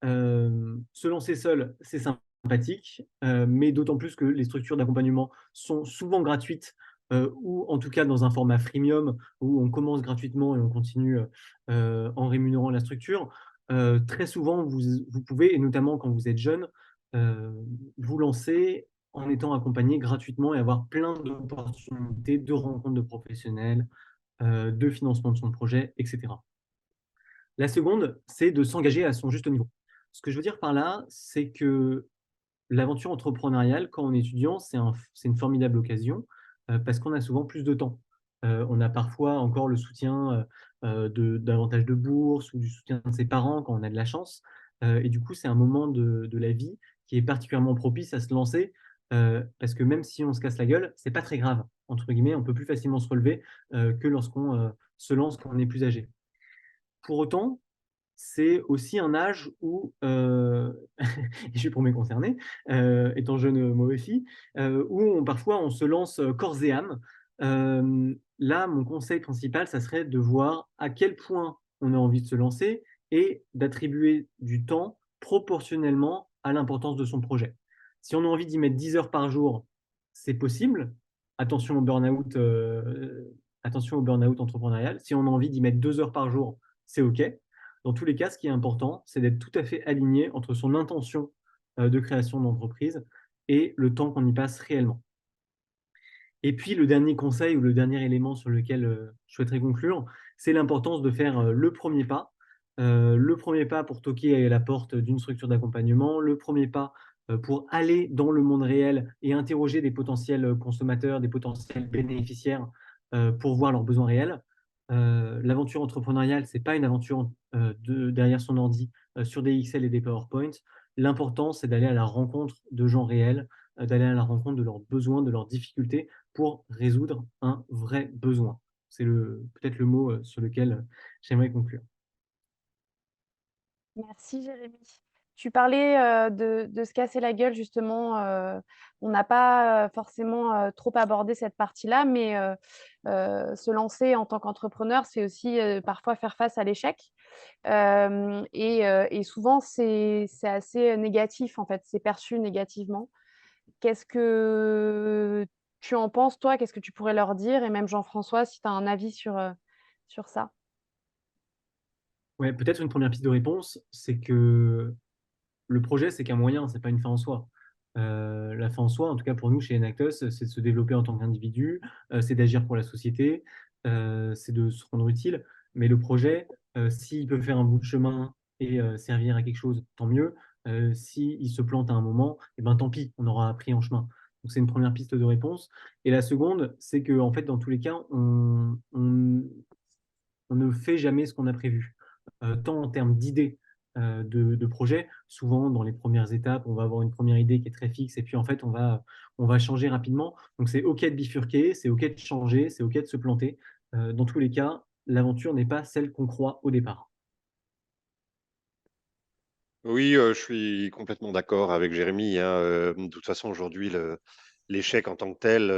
Se lancer seul, c'est sympathique, mais d'autant plus que les structures d'accompagnement sont souvent gratuites, ou en tout cas dans un format freemium où on commence gratuitement et on continue, en rémunérant la structure. Très souvent, vous pouvez, et notamment quand vous êtes jeune, heu, vous lancer en étant accompagné gratuitement et avoir plein d'opportunités, de rencontres de professionnels, de financement de son projet, et cetera. La seconde, c'est de s'engager à son juste niveau. Ce que je veux dire par là, c'est que l'aventure entrepreneuriale, quand on est étudiant, c'est une formidable occasion, parce qu'on a souvent plus de temps. On a parfois encore le soutien, davantage de bourses ou du soutien de ses parents quand on a de la chance, et du coup, c'est un moment de la vie qui est particulièrement propice à se lancer, parce que même si on se casse la gueule, c'est pas très grave, entre guillemets, on peut plus facilement se relever, que lorsqu'on, se lance quand on est plus âgé. Pour autant, c'est aussi un âge où, et je suis pour mes concernés, étant jeune, moi aussi, où parfois on se lance, corps et âme. Là, mon conseil principal, ça serait de voir à quel point on a envie de se lancer et d'attribuer du temps proportionnellement à l'importance de son projet. Si on a envie d'y mettre 10 heures par jour, c'est possible. Attention au burn-out, attention au burn-out entrepreneurial. Si on a envie d'y mettre 2 heures par jour, c'est OK. Dans tous les cas, ce qui est important, c'est d'être tout à fait aligné entre son intention de création d'entreprise et le temps qu'on y passe réellement. Et puis le dernier conseil ou le dernier élément sur lequel je souhaiterais conclure, c'est l'importance de faire le premier pas. Le premier pas pour toquer à la porte d'une structure d'accompagnement, le premier pas pour aller dans le monde réel et interroger des potentiels consommateurs, des potentiels bénéficiaires pour voir leurs besoins réels. L'aventure entrepreneuriale, ce n'est pas une aventure derrière son ordi sur des Excel et des PowerPoint. L'important, c'est d'aller à la rencontre de gens réels, d'aller à la rencontre de leurs besoins, de leurs difficultés pour résoudre un vrai besoin. C'est peut-être le mot sur lequel j'aimerais conclure. Merci Jérémy. Tu parlais de se casser la gueule, justement. On n'a pas forcément trop abordé cette partie-là, mais se lancer en tant qu'entrepreneur, c'est aussi parfois faire face à l'échec. Et souvent, c'est assez négatif, en fait. C'est perçu négativement. Qu'est-ce que tu en penses, toi? Qu'est-ce que tu pourrais leur dire? Et même Jean-François, si tu as un avis sur ça. Ouais, peut-être une première piste de réponse, c'est que le projet, c'est qu'un moyen, c'est pas une fin en soi. La fin en soi, en tout cas pour nous chez Enactus, c'est de se développer en tant qu'individu, c'est d'agir pour la société, c'est de se rendre utile. Mais le projet, s'il peut faire un bout de chemin et servir à quelque chose, tant mieux. S'il se plante à un moment, eh ben, tant pis, on aura appris en chemin. Donc c'est une première piste de réponse. Et la seconde, c'est que en fait, dans tous les cas, on ne fait jamais ce qu'on a prévu. Tant en termes d'idées de projet, souvent dans les premières étapes, on va avoir une première idée qui est très fixe et puis en fait, on va changer rapidement. Donc c'est OK de bifurquer, c'est OK de changer, c'est OK de se planter. Dans tous les cas, l'aventure n'est pas celle qu'on croit au départ. Oui, je suis complètement d'accord avec Jérémy, hein. De toute façon, aujourd'hui, l'échec en tant que tel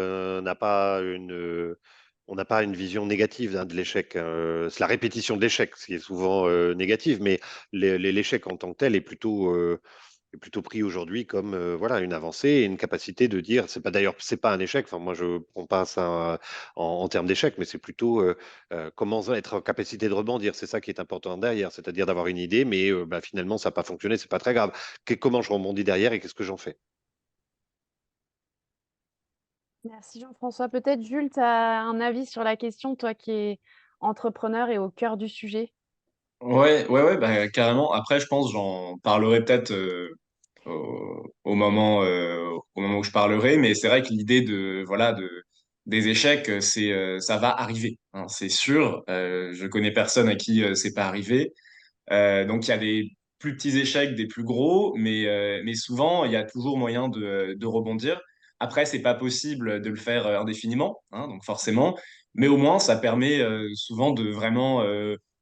on n'a pas une vision négative, hein, de l'échec, hein. C'est la répétition de l'échec, ce qui est souvent négative, mais l'échec en tant que tel est plutôt pris aujourd'hui comme voilà, une avancée et une capacité de dire, c'est pas un échec. Enfin, moi, je prends pas ça en termes d'échec, mais c'est plutôt comment être en capacité de rebondir. C'est ça qui est important derrière, c'est-à-dire d'avoir une idée, mais bah, finalement, ça n'a pas fonctionné, c'est pas très grave. Comment je rebondis derrière et qu'est-ce que j'en fais? Merci Jean-François. Peut-être Jules, tu as un avis sur la question, toi qui es entrepreneur et au cœur du sujet. Ouais, bah, carrément. Après, je pense, j'en parlerai peut-être au moment où je parlerai, mais c'est vrai que l'idée des échecs, ça va arriver, hein, c'est sûr. Je connais personne à qui c'est pas arrivé. Donc, il y a des plus petits échecs, des plus gros, mais souvent, il y a toujours moyen de rebondir. Après, c'est pas possible de le faire indéfiniment, hein, donc forcément, mais au moins, ça permet souvent de vraiment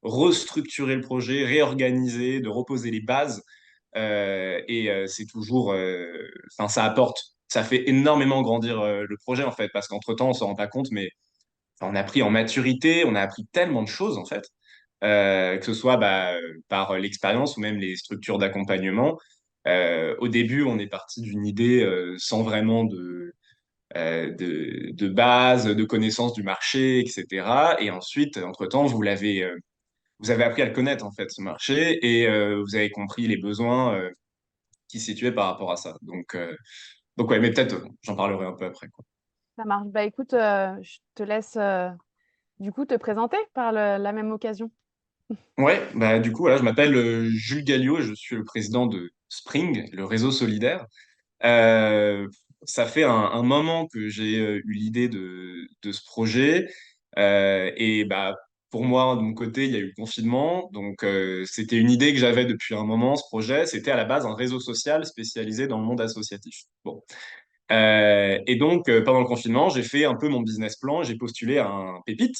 restructurer le projet, réorganiser, de reposer les bases. C'est toujours, enfin, ça apporte, ça fait énormément grandir le projet, en fait, parce qu'entre-temps, on s'en rend pas compte, mais enfin, on a pris en maturité, on a appris tellement de choses, en fait, que ce soit bah, par l'expérience ou même les structures d'accompagnement. Au début, on est parti d'une idée sans vraiment de base, de connaissance du marché, etc. Et ensuite, entre-temps, vous avez appris à le connaître, en fait, ce marché, et vous avez compris les besoins qui se situaient par rapport à ça. Donc ouais, mais peut-être j'en parlerai un peu après, quoi. Ça marche. Bah écoute, je te laisse du coup te présenter par la même occasion. Ouais, bah du coup, voilà, je m'appelle Jules Galliot et je suis le président de Spring, le réseau solidaire. Euh, Ça fait un moment que j'ai eu l'idée de ce projet. Et bah, pour moi, de mon côté, il y a eu le confinement. Donc, c'était une idée que j'avais depuis un moment, ce projet. C'était à la base un réseau social spécialisé dans le monde associatif. Bon. Et donc, pendant le confinement, j'ai fait un peu mon business plan. J'ai postulé à un pépite,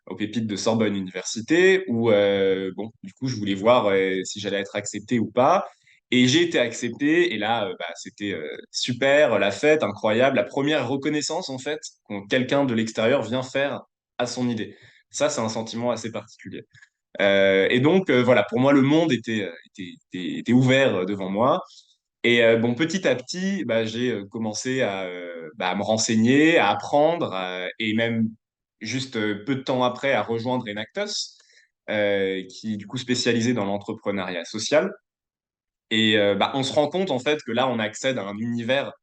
au pépite de Sorbonne Université, où, bon, du coup, je voulais voir si j'allais être accepté ou pas. Et j'ai été accepté, et là, bah, c'était super, la fête, incroyable, la première reconnaissance, en fait, que quelqu'un de l'extérieur vient faire à son idée. Ça, c'est un sentiment assez particulier. Et donc, voilà, pour moi, le monde était ouvert devant moi. Et bon, petit à petit, bah, j'ai commencé à me renseigner, à apprendre, et même juste peu de temps après, à rejoindre Enactus, qui est du coup spécialisé dans l'entrepreneuriat social. Et bah, on se rend compte en fait que là, on accède à un univers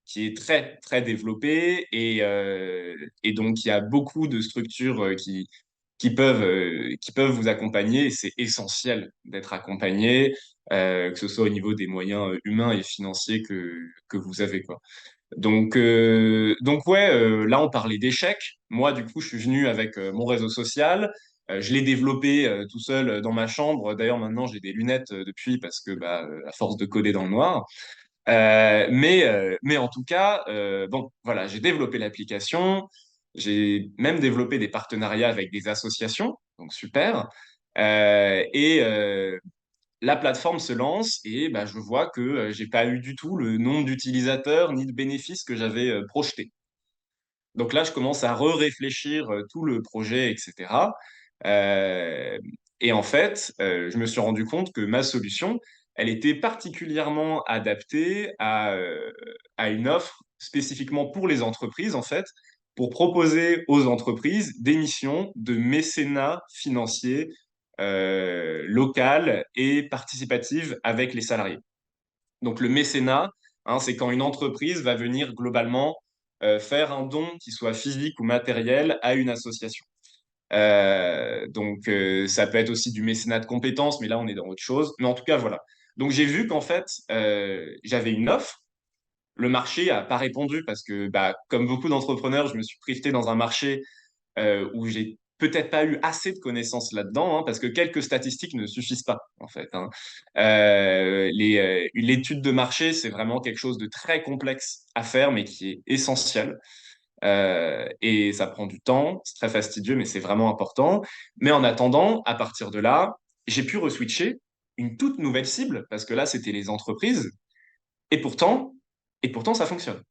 qui est très, très développé et donc il y a beaucoup de structures qui peuvent vous accompagner et c'est essentiel d'être accompagné, que ce soit au niveau des moyens humains et financiers que vous avez, quoi. Donc ouais, là on parlait d'échecs. Moi, du coup, je suis venu avec mon réseau social. Je l'ai développé tout seul dans ma chambre. D'ailleurs, maintenant, j'ai des lunettes depuis parce que, bah, à force de coder dans le noir. Mais en tout cas, bon, voilà, j'ai développé l'application. J'ai même développé des partenariats avec des associations. Donc super. Et la plateforme se lance et bah, je vois que j'ai pas eu du tout le nombre d'utilisateurs ni de bénéfices que j'avais projeté. Donc là, je commence à réfléchir tout le projet, etc. Euh, et en fait, je me suis rendu compte que ma solution, elle était particulièrement adaptée à une offre spécifiquement pour les entreprises, en fait, pour proposer aux entreprises des missions de mécénat financier local et participative avec les salariés. Donc le mécénat, hein, c'est quand une entreprise va venir globalement faire un don, qui soit physique ou matériel, à une association. Ça peut être aussi du mécénat de compétences, mais là on est dans autre chose. Mais en tout cas, voilà. Donc j'ai vu qu'en fait, j'avais une offre. Le marché n'a pas répondu parce que, bah, comme beaucoup d'entrepreneurs, je me suis projeté dans un marché où j'ai peut-être pas eu assez de connaissances là-dedans, hein, parce que quelques statistiques ne suffisent pas, en fait. Hein. L'étude de marché, c'est vraiment quelque chose de très complexe à faire, mais qui est essentiel. Et ça prend du temps, c'est très fastidieux, mais c'est vraiment important. Mais en attendant, à partir de là, j'ai pu reswitcher une toute nouvelle cible, parce que là, c'était les entreprises, et pourtant, et pourtant, ça fonctionne.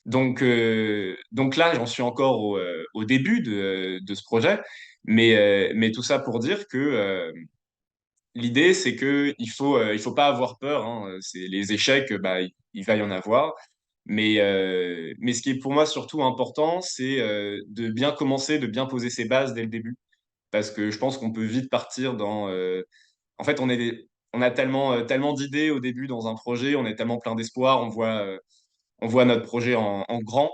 Donc là, j'en suis encore au début de ce projet, mais tout ça pour dire que l'idée, c'est que il faut pas avoir peur. Hein. C'est les échecs, bah, il va y en avoir. Mais ce qui est pour moi surtout important, c'est de bien commencer, de bien poser ses bases dès le début, parce que je pense qu'on peut vite partir dans. En fait, on a tellement d'idées au début dans un projet, on est tellement plein d'espoir, on voit notre projet en grand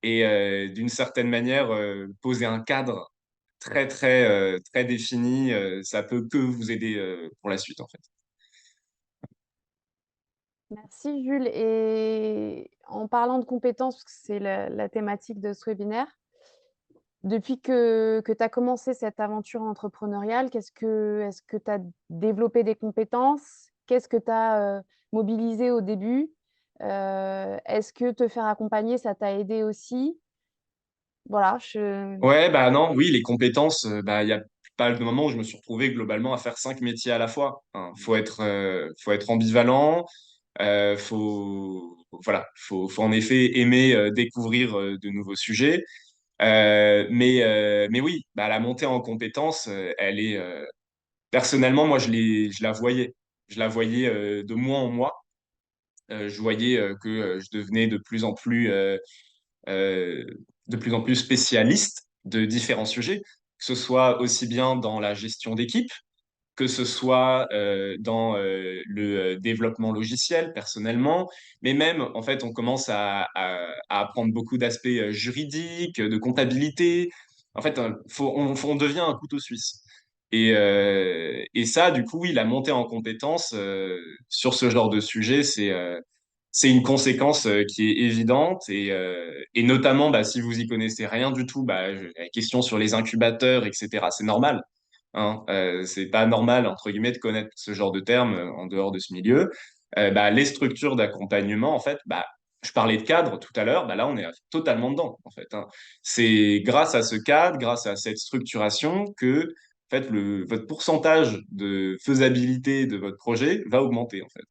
et d'une certaine manière, poser un cadre très défini, ça peut que vous aider pour la suite, en fait. Merci Jules. Et en parlant de compétences, parce que c'est la thématique de ce webinaire, depuis que tu as commencé cette aventure entrepreneuriale, est-ce que tu as développé des compétences? Qu'est-ce que tu as mobilisé au début? Est-ce que te faire accompagner, ça t'a aidé aussi? Voilà, Ouais, bah non, oui, les compétences, bah, il y a pas mal de moments où je me suis retrouvé globalement à faire 5 métiers à la fois. Hein. Faut être ambivalent, faut en effet aimer découvrir de nouveaux sujets. Mais oui, bah, la montée en compétences, elle est, personnellement, moi, je la voyais. Je la voyais de mois en mois. Je voyais que je devenais euh, de plus en plus spécialiste de différents sujets, que ce soit aussi bien dans la gestion d'équipe, que ce soit dans le développement logiciel personnellement, mais même en fait on commence à apprendre beaucoup d'aspects juridiques, de comptabilité. En fait, on devient un couteau suisse. Et ça, du coup, oui, la montée en compétences sur ce genre de sujet, c'est une conséquence qui est évidente et notamment bah, si vous y connaissez rien du tout, bah, la question sur les incubateurs, etc., c'est normal. Hein, c'est pas normal, entre guillemets, de connaître ce genre de termes en dehors de ce milieu. Bah, les structures d'accompagnement, en fait, bah, je parlais de cadre tout à l'heure, bah, là, on est totalement dedans, en fait. Hein. C'est grâce à ce cadre, grâce à cette structuration que, en fait, votre pourcentage de faisabilité de votre projet va augmenter, en fait.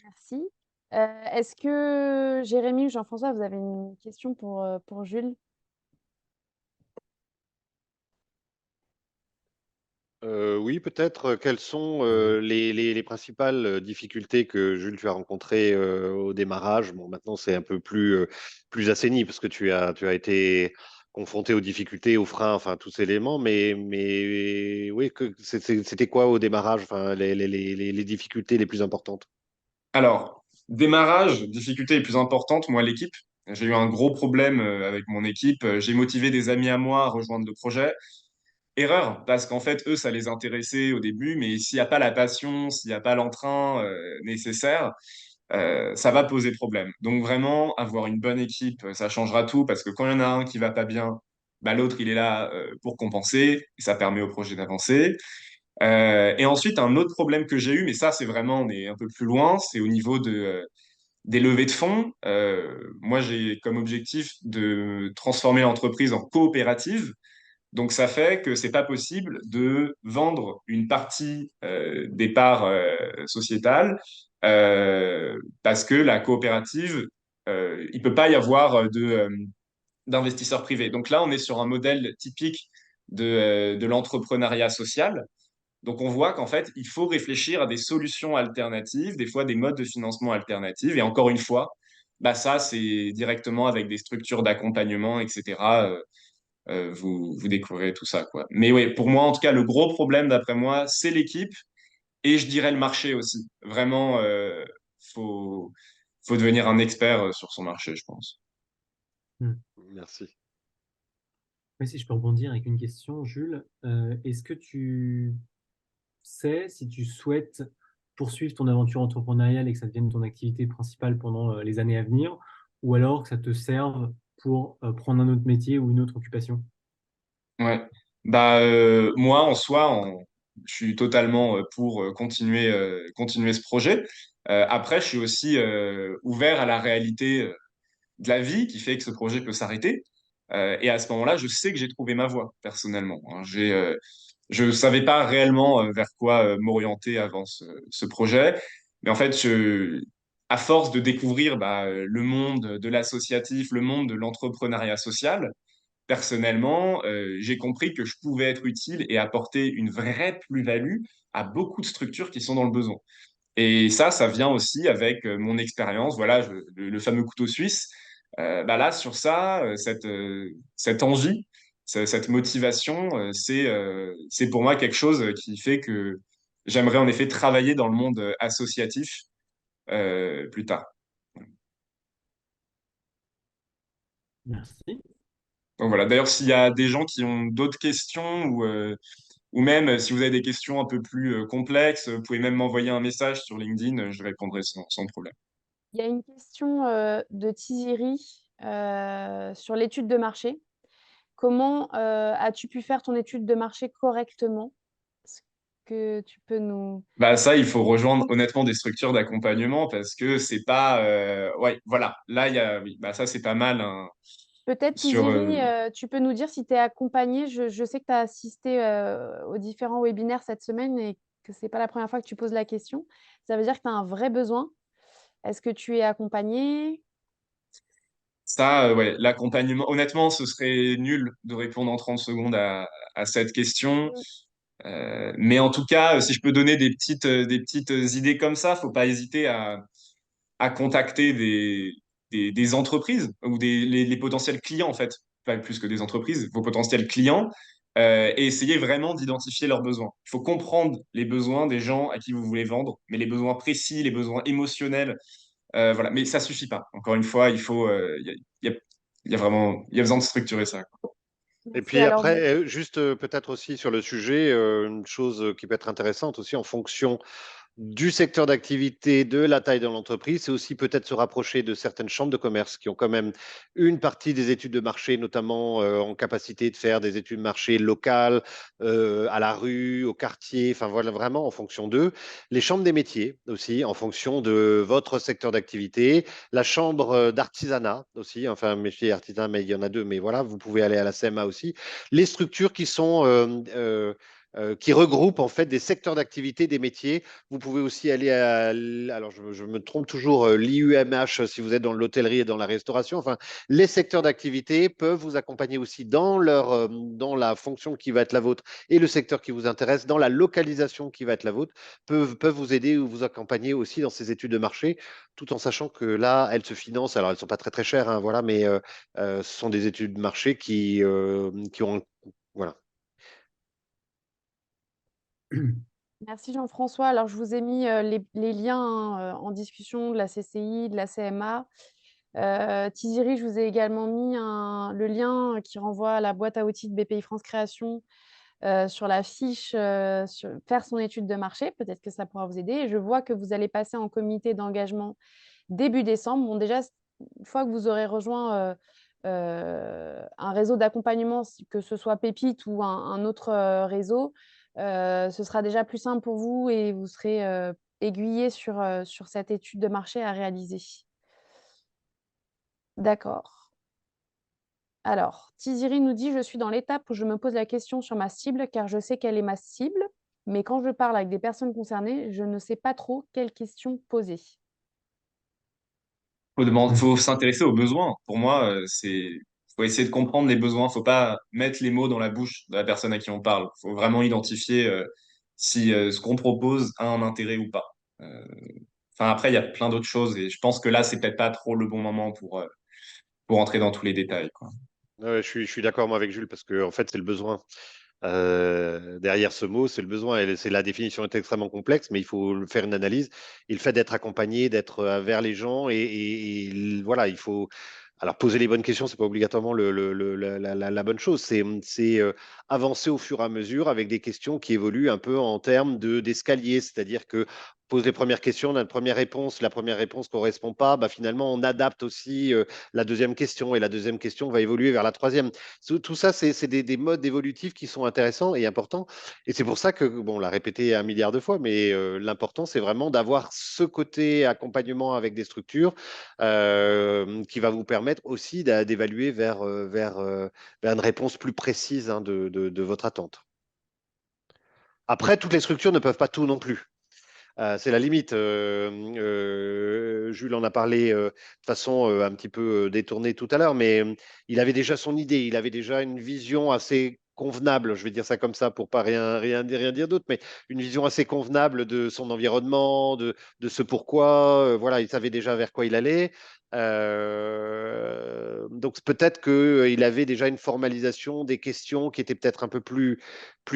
merci. Est-ce que Jérémy ou Jean-François, vous avez une question pour Jules? Oui, peut-être. Quelles sont les principales difficultés que Jules, tu as rencontrées au démarrage? Bon, maintenant, c'est un peu plus assaini parce que tu as été confronté aux difficultés, aux freins, enfin, tous ces éléments. Mais oui, c'était quoi au démarrage, enfin, les difficultés les plus importantes? Alors, démarrage, difficulté les plus importantes, moi, l'équipe. J'ai eu un gros problème avec mon équipe. J'ai motivé des amis à moi à rejoindre le projet. Erreur, parce qu'en fait, eux, ça les intéressait au début, mais s'il n'y a pas la passion, s'il n'y a pas l'entrain nécessaire, ça va poser problème. Donc vraiment, avoir une bonne équipe, ça changera tout, parce que quand il y en a un qui va pas bien, bah, l'autre, il est là pour compenser, et ça permet au projet d'avancer. Et ensuite, un autre problème que j'ai eu, mais ça, c'est vraiment, on est un peu plus loin, c'est au niveau des levées de fonds. Moi, j'ai comme objectif de transformer l'entreprise en coopérative. Donc, ça fait que c'est pas possible de vendre une partie des parts sociétales parce que la coopérative, il peut pas y avoir d'investisseurs privés. Donc là, on est sur un modèle typique de l'entrepreneuriat social. Donc, on voit qu'en fait, il faut réfléchir à des solutions alternatives, des fois des modes de financement alternatifs. Et encore une fois, bah ça, c'est directement avec des structures d'accompagnement, etc. Vous découvrirez tout ça, quoi. Mais oui, pour moi, en tout cas, le gros problème, d'après moi, c'est l'équipe et je dirais le marché aussi. Vraiment, faut, faut devenir un expert sur son marché, je pense. Merci. Mais si je peux rebondir avec une question, Jules, est-ce que tu sais si tu souhaites poursuivre ton aventure entrepreneuriale et que ça devienne ton activité principale pendant les années à venir, ou alors que ça te serve pour prendre un autre métier ou une autre occupation? Ouais. Bah, moi, en soi, je suis totalement pour continuer ce projet. Après, je suis aussi ouvert à la réalité de la vie qui fait que ce projet peut s'arrêter. Et à ce moment-là, je sais que j'ai trouvé ma voie, personnellement. Hein. Je ne savais pas réellement vers quoi m'orienter avant ce projet. Mais en fait, à force de découvrir bah, le monde de l'associatif, le monde de l'entrepreneuriat social, personnellement, j'ai compris que je pouvais être utile et apporter une vraie plus-value à beaucoup de structures qui sont dans le besoin. Et ça vient aussi avec mon expérience, voilà, le fameux couteau suisse. Bah là, sur ça, cette envie, cette motivation, c'est pour moi quelque chose qui fait que j'aimerais en effet travailler dans le monde associatif plus tard. Merci. Donc voilà. D'ailleurs, s'il y a des gens qui ont d'autres questions ou même si vous avez des questions un peu plus complexes, vous pouvez même m'envoyer un message sur LinkedIn, je répondrai sans problème. Il y a une question de Tiziri sur l'étude de marché. Comment as-tu pu faire ton étude de marché correctement? Est-ce que tu peux nous... Bah ça, il faut rejoindre honnêtement des structures d'accompagnement parce que c'est pas ouais, voilà. Là, il y a oui, bah ça c'est pas mal hein, Peut-être, sur Tiziri, tu peux nous dire si tu es accompagné. Je sais que tu as assisté aux différents webinaires cette semaine et que ce n'est pas la première fois que tu poses la question. Ça veut dire que tu as un vrai besoin. Est-ce que tu es accompagné? ça ouais, l'accompagnement. Honnêtement, ce serait nul de répondre en 30 secondes à cette question. Mm. Mais en tout cas, si je peux donner des petites idées comme ça, faut pas hésiter à contacter des entreprises ou les potentiels clients, en fait, pas plus que des entreprises, vos potentiels clients, et essayer vraiment d'identifier leurs besoins. Il faut comprendre les besoins des gens à qui vous voulez vendre, mais les besoins précis, les besoins émotionnels, voilà. Mais ça suffit pas. Encore une fois, il y a vraiment, il y a besoin de structurer ça. Et Merci. puis Alors, après, juste peut-être aussi sur le sujet, une chose qui peut être intéressante aussi en fonction du secteur d'activité, de la taille de l'entreprise, c'est aussi peut-être se rapprocher de certaines chambres de commerce qui ont quand même une partie des études de marché, notamment en capacité de faire des études de marché locales, à la rue, au quartier, enfin voilà, vraiment en fonction d'eux. Les chambres des métiers aussi, en fonction de votre secteur d'activité. La chambre d'artisanat aussi, enfin métier et artisanat, mais il y en a deux, mais voilà, vous pouvez aller à la CMA aussi. Les structures qui sont qui regroupent en fait des secteurs d'activité, des métiers. Vous pouvez aussi aller à, alors je me trompe toujours, l'IUMH si vous êtes dans l'hôtellerie et dans la restauration. Enfin, les secteurs d'activité peuvent vous accompagner aussi dans la fonction qui va être la vôtre et le secteur qui vous intéresse, dans la localisation qui va être la vôtre, peuvent vous aider ou vous accompagner aussi dans ces études de marché, tout en sachant que là, elles se financent. Alors, elles ne sont pas très très chères, hein, voilà, mais ce sont des études de marché qui ont, voilà. merci Jean-François. Alors, je vous ai mis les liens hein, en discussion de la CCI, de la CMA. Tiziri, je vous ai également mis le lien qui renvoie à la boîte à outils de BPI France Création sur la fiche faire son étude de marché. Peut-être que ça pourra vous aider. Et je vois que vous allez passer en comité d'engagement début décembre. Bon, déjà, une fois que vous aurez rejoint un réseau d'accompagnement, que ce soit Pépite ou un autre réseau, ce sera déjà plus simple pour vous et vous serez aiguillé sur cette étude de marché à réaliser. D'accord. Alors, Tiziri nous dit: «Je suis dans l'étape où je me pose la question sur ma cible, car je sais quelle est ma cible, mais quand je parle avec des personnes concernées, je ne sais pas trop quelles questions poser». Faut s'intéresser aux besoins. Pour moi, faut essayer de comprendre les besoins. Faut pas mettre les mots dans la bouche de la personne à qui on parle. Faut vraiment identifier si ce qu'on propose a un intérêt ou pas. Euh, Enfin, après, il y a plein d'autres choses et je pense que là, c'est peut-être pas trop le bon moment pour entrer dans tous les détails, quoi. Ouais, je suis d'accord moi avec Jules parce que en fait c'est le besoin. Derrière ce mot, c'est le besoin. Et c'est la définition est extrêmement complexe, mais il faut faire une analyse. Et le fait d'être accompagné, d'être vers les gens, voilà, il faut. Alors poser les bonnes questions, c'est pas obligatoirement la bonne chose. C'est avancer au fur et à mesure avec des questions qui évoluent un peu en termes d'escalier, c'est-à-dire que pose les premières questions, on a une première réponse, la première réponse correspond pas, bah finalement on adapte aussi la deuxième question et la deuxième question va évoluer vers la troisième. Tout ça, c'est des modes évolutifs qui sont intéressants et importants. Et c'est pour ça que, bon, on l'a répété un milliard de fois, mais l'important, c'est vraiment d'avoir ce côté accompagnement avec des structures qui va vous permettre aussi d'évaluer vers une réponse plus précise hein, de votre attente. Après, toutes les structures ne peuvent pas tout non plus. C'est la limite. Jules en a parlé de façon un petit peu détournée tout à l'heure, mais il avait déjà son idée, il avait déjà une vision assez convenable, je vais dire ça comme ça pour pas rien dire d'autre, mais une vision assez convenable de son environnement, de ce pourquoi. Voilà, il savait déjà vers quoi il allait. Donc peut-être qu'il avait déjà une formalisation des questions qui était peut-être un peu plus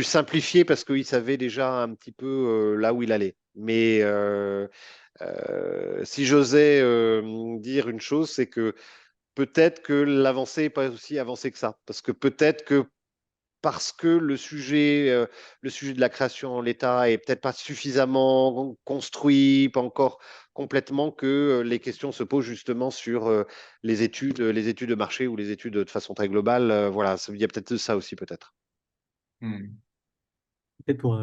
simplifiée parce qu'il savait déjà un petit peu là où il allait. Mais si j'osais dire une chose, c'est que peut-être que l'avancée n'est pas aussi avancée que ça. Parce que peut-être que parce que le sujet de la création en l'état est peut-être pas suffisamment construit, pas encore complètement, que les questions se posent justement sur les études de marché ou les études de façon très globale. Voilà, il y a peut-être ça aussi, peut-être. Hmm. Peut-être pour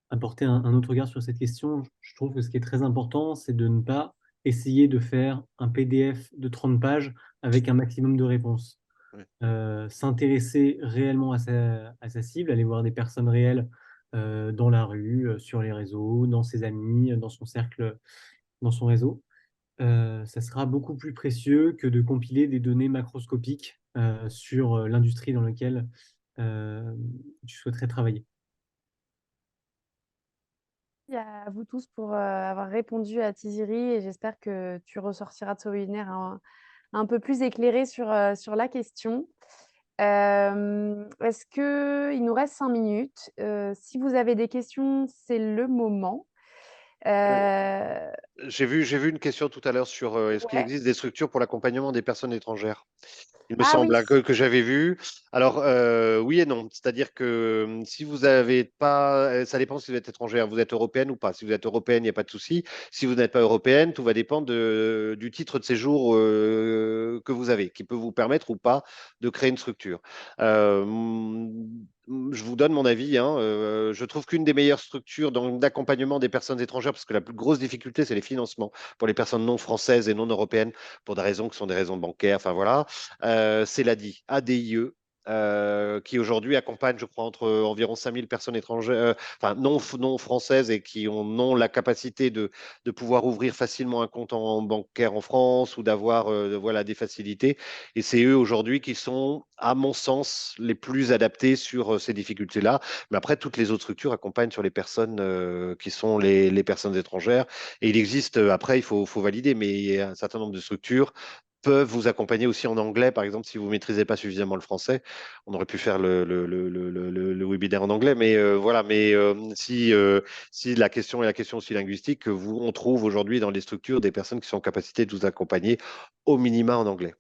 apporter un autre regard sur cette question, je trouve que ce qui est très important, c'est de ne pas essayer de faire un PDF de 30 pages avec un maximum de réponses. Ouais. S'intéresser réellement à sa cible, aller voir des personnes réelles dans la rue, sur les réseaux, dans ses amis, dans son cercle, dans son réseau. Ça sera beaucoup plus précieux que de compiler des données macroscopiques sur l'industrie dans laquelle tu souhaiterais travailler. Merci à vous tous pour avoir répondu à Tiziri et j'espère que tu ressortiras de ce webinaire un peu plus éclairé sur la question. Est-ce qu'il nous reste 5 minutes? Si vous avez des questions, c'est le moment. J'ai vu une question tout à l'heure sur est-ce qu'il Ouais. existe des structures pour l'accompagnement des personnes étrangères? Il me Ah oui, semble hein, que j'avais vu. Alors, oui et non. C'est-à-dire que si vous n'avez pas, ça dépend si vous êtes étrangère, vous êtes européenne ou pas. Si vous êtes européenne, il n'y a pas de souci. Si vous n'êtes pas européenne, tout va dépendre du titre de séjour que vous avez, qui peut vous permettre ou pas de créer une structure. Euh, je vous donne mon avis. Hein. Je trouve qu'une des meilleures structures d'accompagnement des personnes étrangères, parce que la plus grosse difficulté, c'est les financements pour les personnes non françaises et non européennes, pour des raisons qui sont des raisons bancaires. Enfin voilà. C'est l'ADI, ADIE, qui aujourd'hui accompagne, je crois, entre environ 5000 personnes étrangères, enfin non françaises et qui ont la capacité de pouvoir ouvrir facilement un compte bancaire en France ou d'avoir voilà, des facilités. Et c'est eux aujourd'hui qui sont, à mon sens, les plus adaptés sur ces difficultés-là. Mais après, toutes les autres structures accompagnent sur les personnes qui sont les personnes étrangères. Et il existe, après, il faut valider, mais il y a un certain nombre de structures peuvent vous accompagner aussi en anglais, par exemple, si vous ne maîtrisez pas suffisamment le français. On aurait pu faire le webinaire en anglais, mais voilà. Mais si la question est la question aussi linguistique, on trouve aujourd'hui dans les structures des personnes qui sont en capacité de vous accompagner au minima en anglais.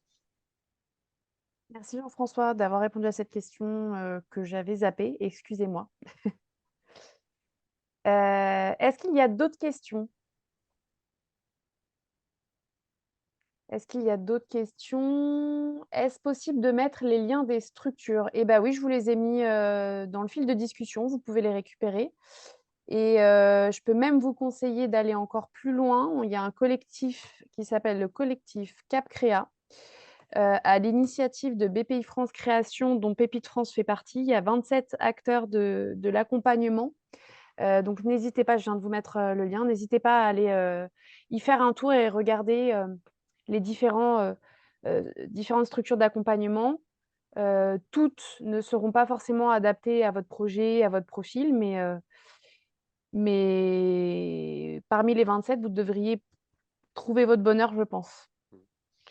merci Jean-François d'avoir répondu à cette question que j'avais zappée. Excusez-moi. Est-ce qu'il y a d'autres questions? Est-ce qu'il y a d'autres questions? Est-ce possible de mettre les liens des structures? Eh bien oui, je vous les ai mis dans le fil de discussion, vous pouvez les récupérer. Et je peux même vous conseiller d'aller encore plus loin. Il y a un collectif qui s'appelle le collectif Cap Créa, à l'initiative de BPI France Création, dont Pépite France fait partie. Il y a 27 acteurs de l'accompagnement. Donc, n'hésitez pas, je viens de vous mettre le lien, n'hésitez pas à aller y faire un tour et regarder les différentes structures d'accompagnement. Toutes ne seront pas forcément adaptées à votre projet, à votre profil, mais parmi les 27, vous devriez trouver votre bonheur, je pense.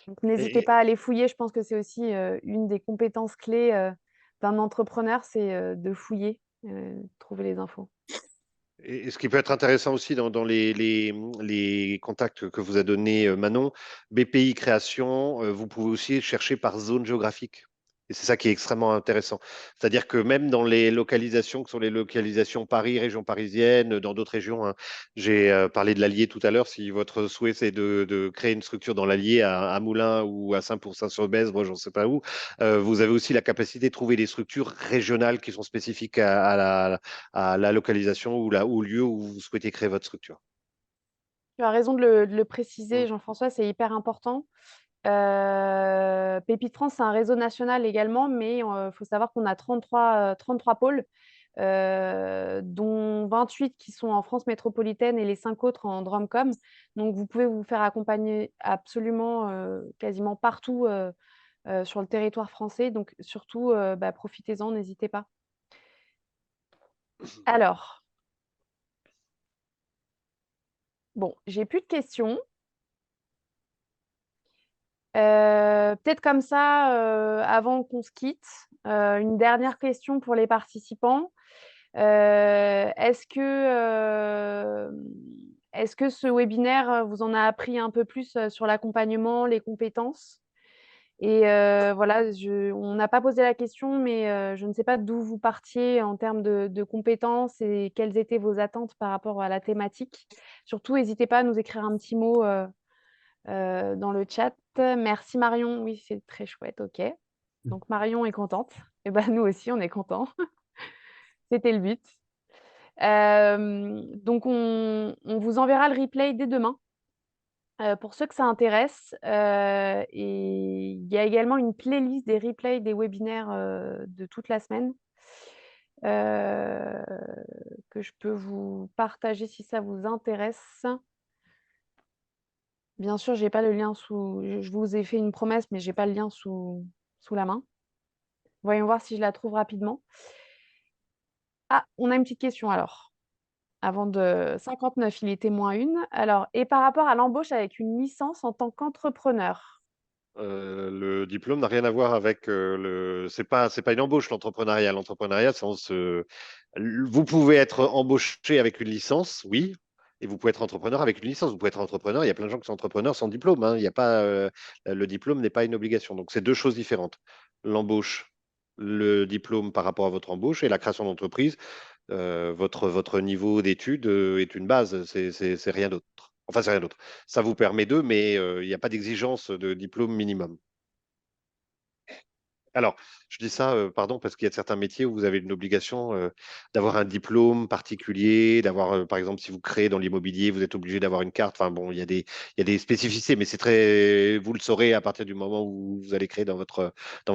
Donc, n'hésitez Et, pas à aller fouiller. Je pense que c'est aussi une des compétences clés d'un entrepreneur, c'est de fouiller, trouver les infos. et ce qui peut être intéressant aussi dans les contacts que vous a donné Manon, BPI Création, vous pouvez aussi chercher par zone géographique. Et c'est ça qui est extrêmement intéressant. C'est-à-dire que même dans les localisations, que sont les localisations Paris, région parisienne, dans d'autres régions, hein, j'ai parlé de l'Allier tout à l'heure, si votre souhait c'est de créer une structure dans l'Allier à Moulins ou à Saint-Pourçain-sur-Bèze, je ne sais pas où, vous avez aussi la capacité de trouver des structures régionales qui sont spécifiques à la localisation ou au lieu où vous souhaitez créer votre structure. Tu as raison de le préciser, Jean-François, c'est hyper important. Pépite France, c'est un réseau national également, mais il faut savoir qu'on a 33 pôles, dont 28 qui sont en France métropolitaine et les 5 autres en Dromcom. Donc, vous pouvez vous faire accompagner absolument quasiment partout sur le territoire français. Donc, surtout, profitez-en, n'hésitez pas. Alors, bon, j'ai plus de questions. Peut-être comme ça, avant qu'on se quitte, une dernière question pour les participants. Est-ce que ce webinaire vous en a appris un peu plus sur l'accompagnement, les compétences? Et voilà, on n'a pas posé la question, mais je ne sais pas d'où vous partiez en termes de compétences et quelles étaient vos attentes par rapport à la thématique. Surtout, n'hésitez pas à nous écrire un petit mot dans le chat. Merci Marion, oui, c'est très chouette, ok. Donc Marion est contente. Et ben nous aussi, on est contents. C'était le but. Donc on vous enverra le replay dès demain. Pour ceux que ça intéresse, et il y a également une playlist des replays des webinaires de toute la semaine que je peux vous partager si ça vous intéresse. Bien sûr, j'ai pas le lien sous. Je vous ai fait une promesse, mais j'ai pas le lien sous la main. Voyons voir si je la trouve rapidement. Ah, on a une petite question alors. Avant de 59, il était moins une. Alors, et par rapport à l'embauche avec une licence en tant qu'entrepreneur? Le diplôme n'a rien à voir avec c'est pas une embauche, l'entrepreneuriat. L'entrepreneuriat, vous pouvez être embauché avec une licence, oui, et vous pouvez être entrepreneur avec une licence. Vous pouvez être entrepreneur. Il y a plein de gens qui sont entrepreneurs sans diplôme, hein. Il y a pas le diplôme n'est pas une obligation. Donc c'est deux choses différentes. L'embauche, le diplôme par rapport à votre embauche et la création d'entreprise. Votre niveau d'études est une base, c'est rien d'autre. Enfin, c'est rien d'autre. Ça vous permet d'eux, mais il n'y a pas d'exigence de diplôme minimum. Alors, je dis ça, pardon, parce qu'il y a certains métiers où vous avez une obligation d'avoir un diplôme particulier, d'avoir, par exemple, si vous créez dans l'immobilier, vous êtes obligé d'avoir une carte. Enfin bon, il y a des spécificités, mais vous le saurez à partir du moment où vous allez créer dans votre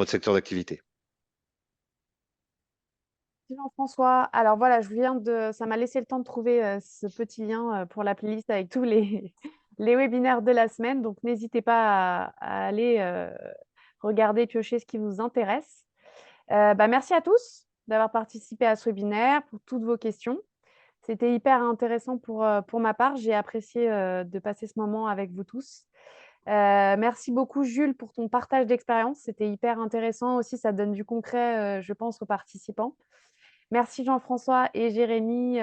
secteur d'activité. Jean-François, alors voilà, ça m'a laissé le temps de trouver ce petit lien pour la playlist avec tous les, les webinaires de la semaine. Donc, n'hésitez pas à aller regarder, piocher ce qui vous intéresse. Merci à tous d'avoir participé à ce webinaire, pour toutes vos questions. C'était hyper intéressant pour ma part. J'ai apprécié de passer ce moment avec vous tous. Merci beaucoup, Jules, pour ton partage d'expérience. C'était hyper intéressant aussi. Ça donne du concret, je pense, aux participants. Merci Jean-François et Jérémy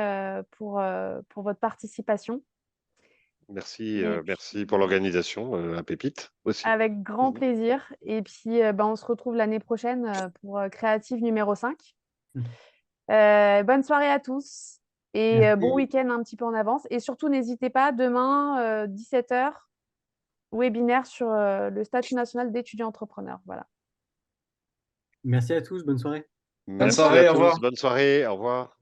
pour votre participation. Merci, merci pour l'organisation à Pépite aussi. Avec grand plaisir. Et puis, on se retrouve l'année prochaine pour Créative numéro 5. Bonne soirée à tous et bon week-end un petit peu en avance. Et surtout, n'hésitez pas, demain, 17h, webinaire sur le statut national d'étudiant entrepreneur. Voilà. Merci à tous, bonne soirée. Merci soirée, à au revoir. tous, bonne soirée, au revoir.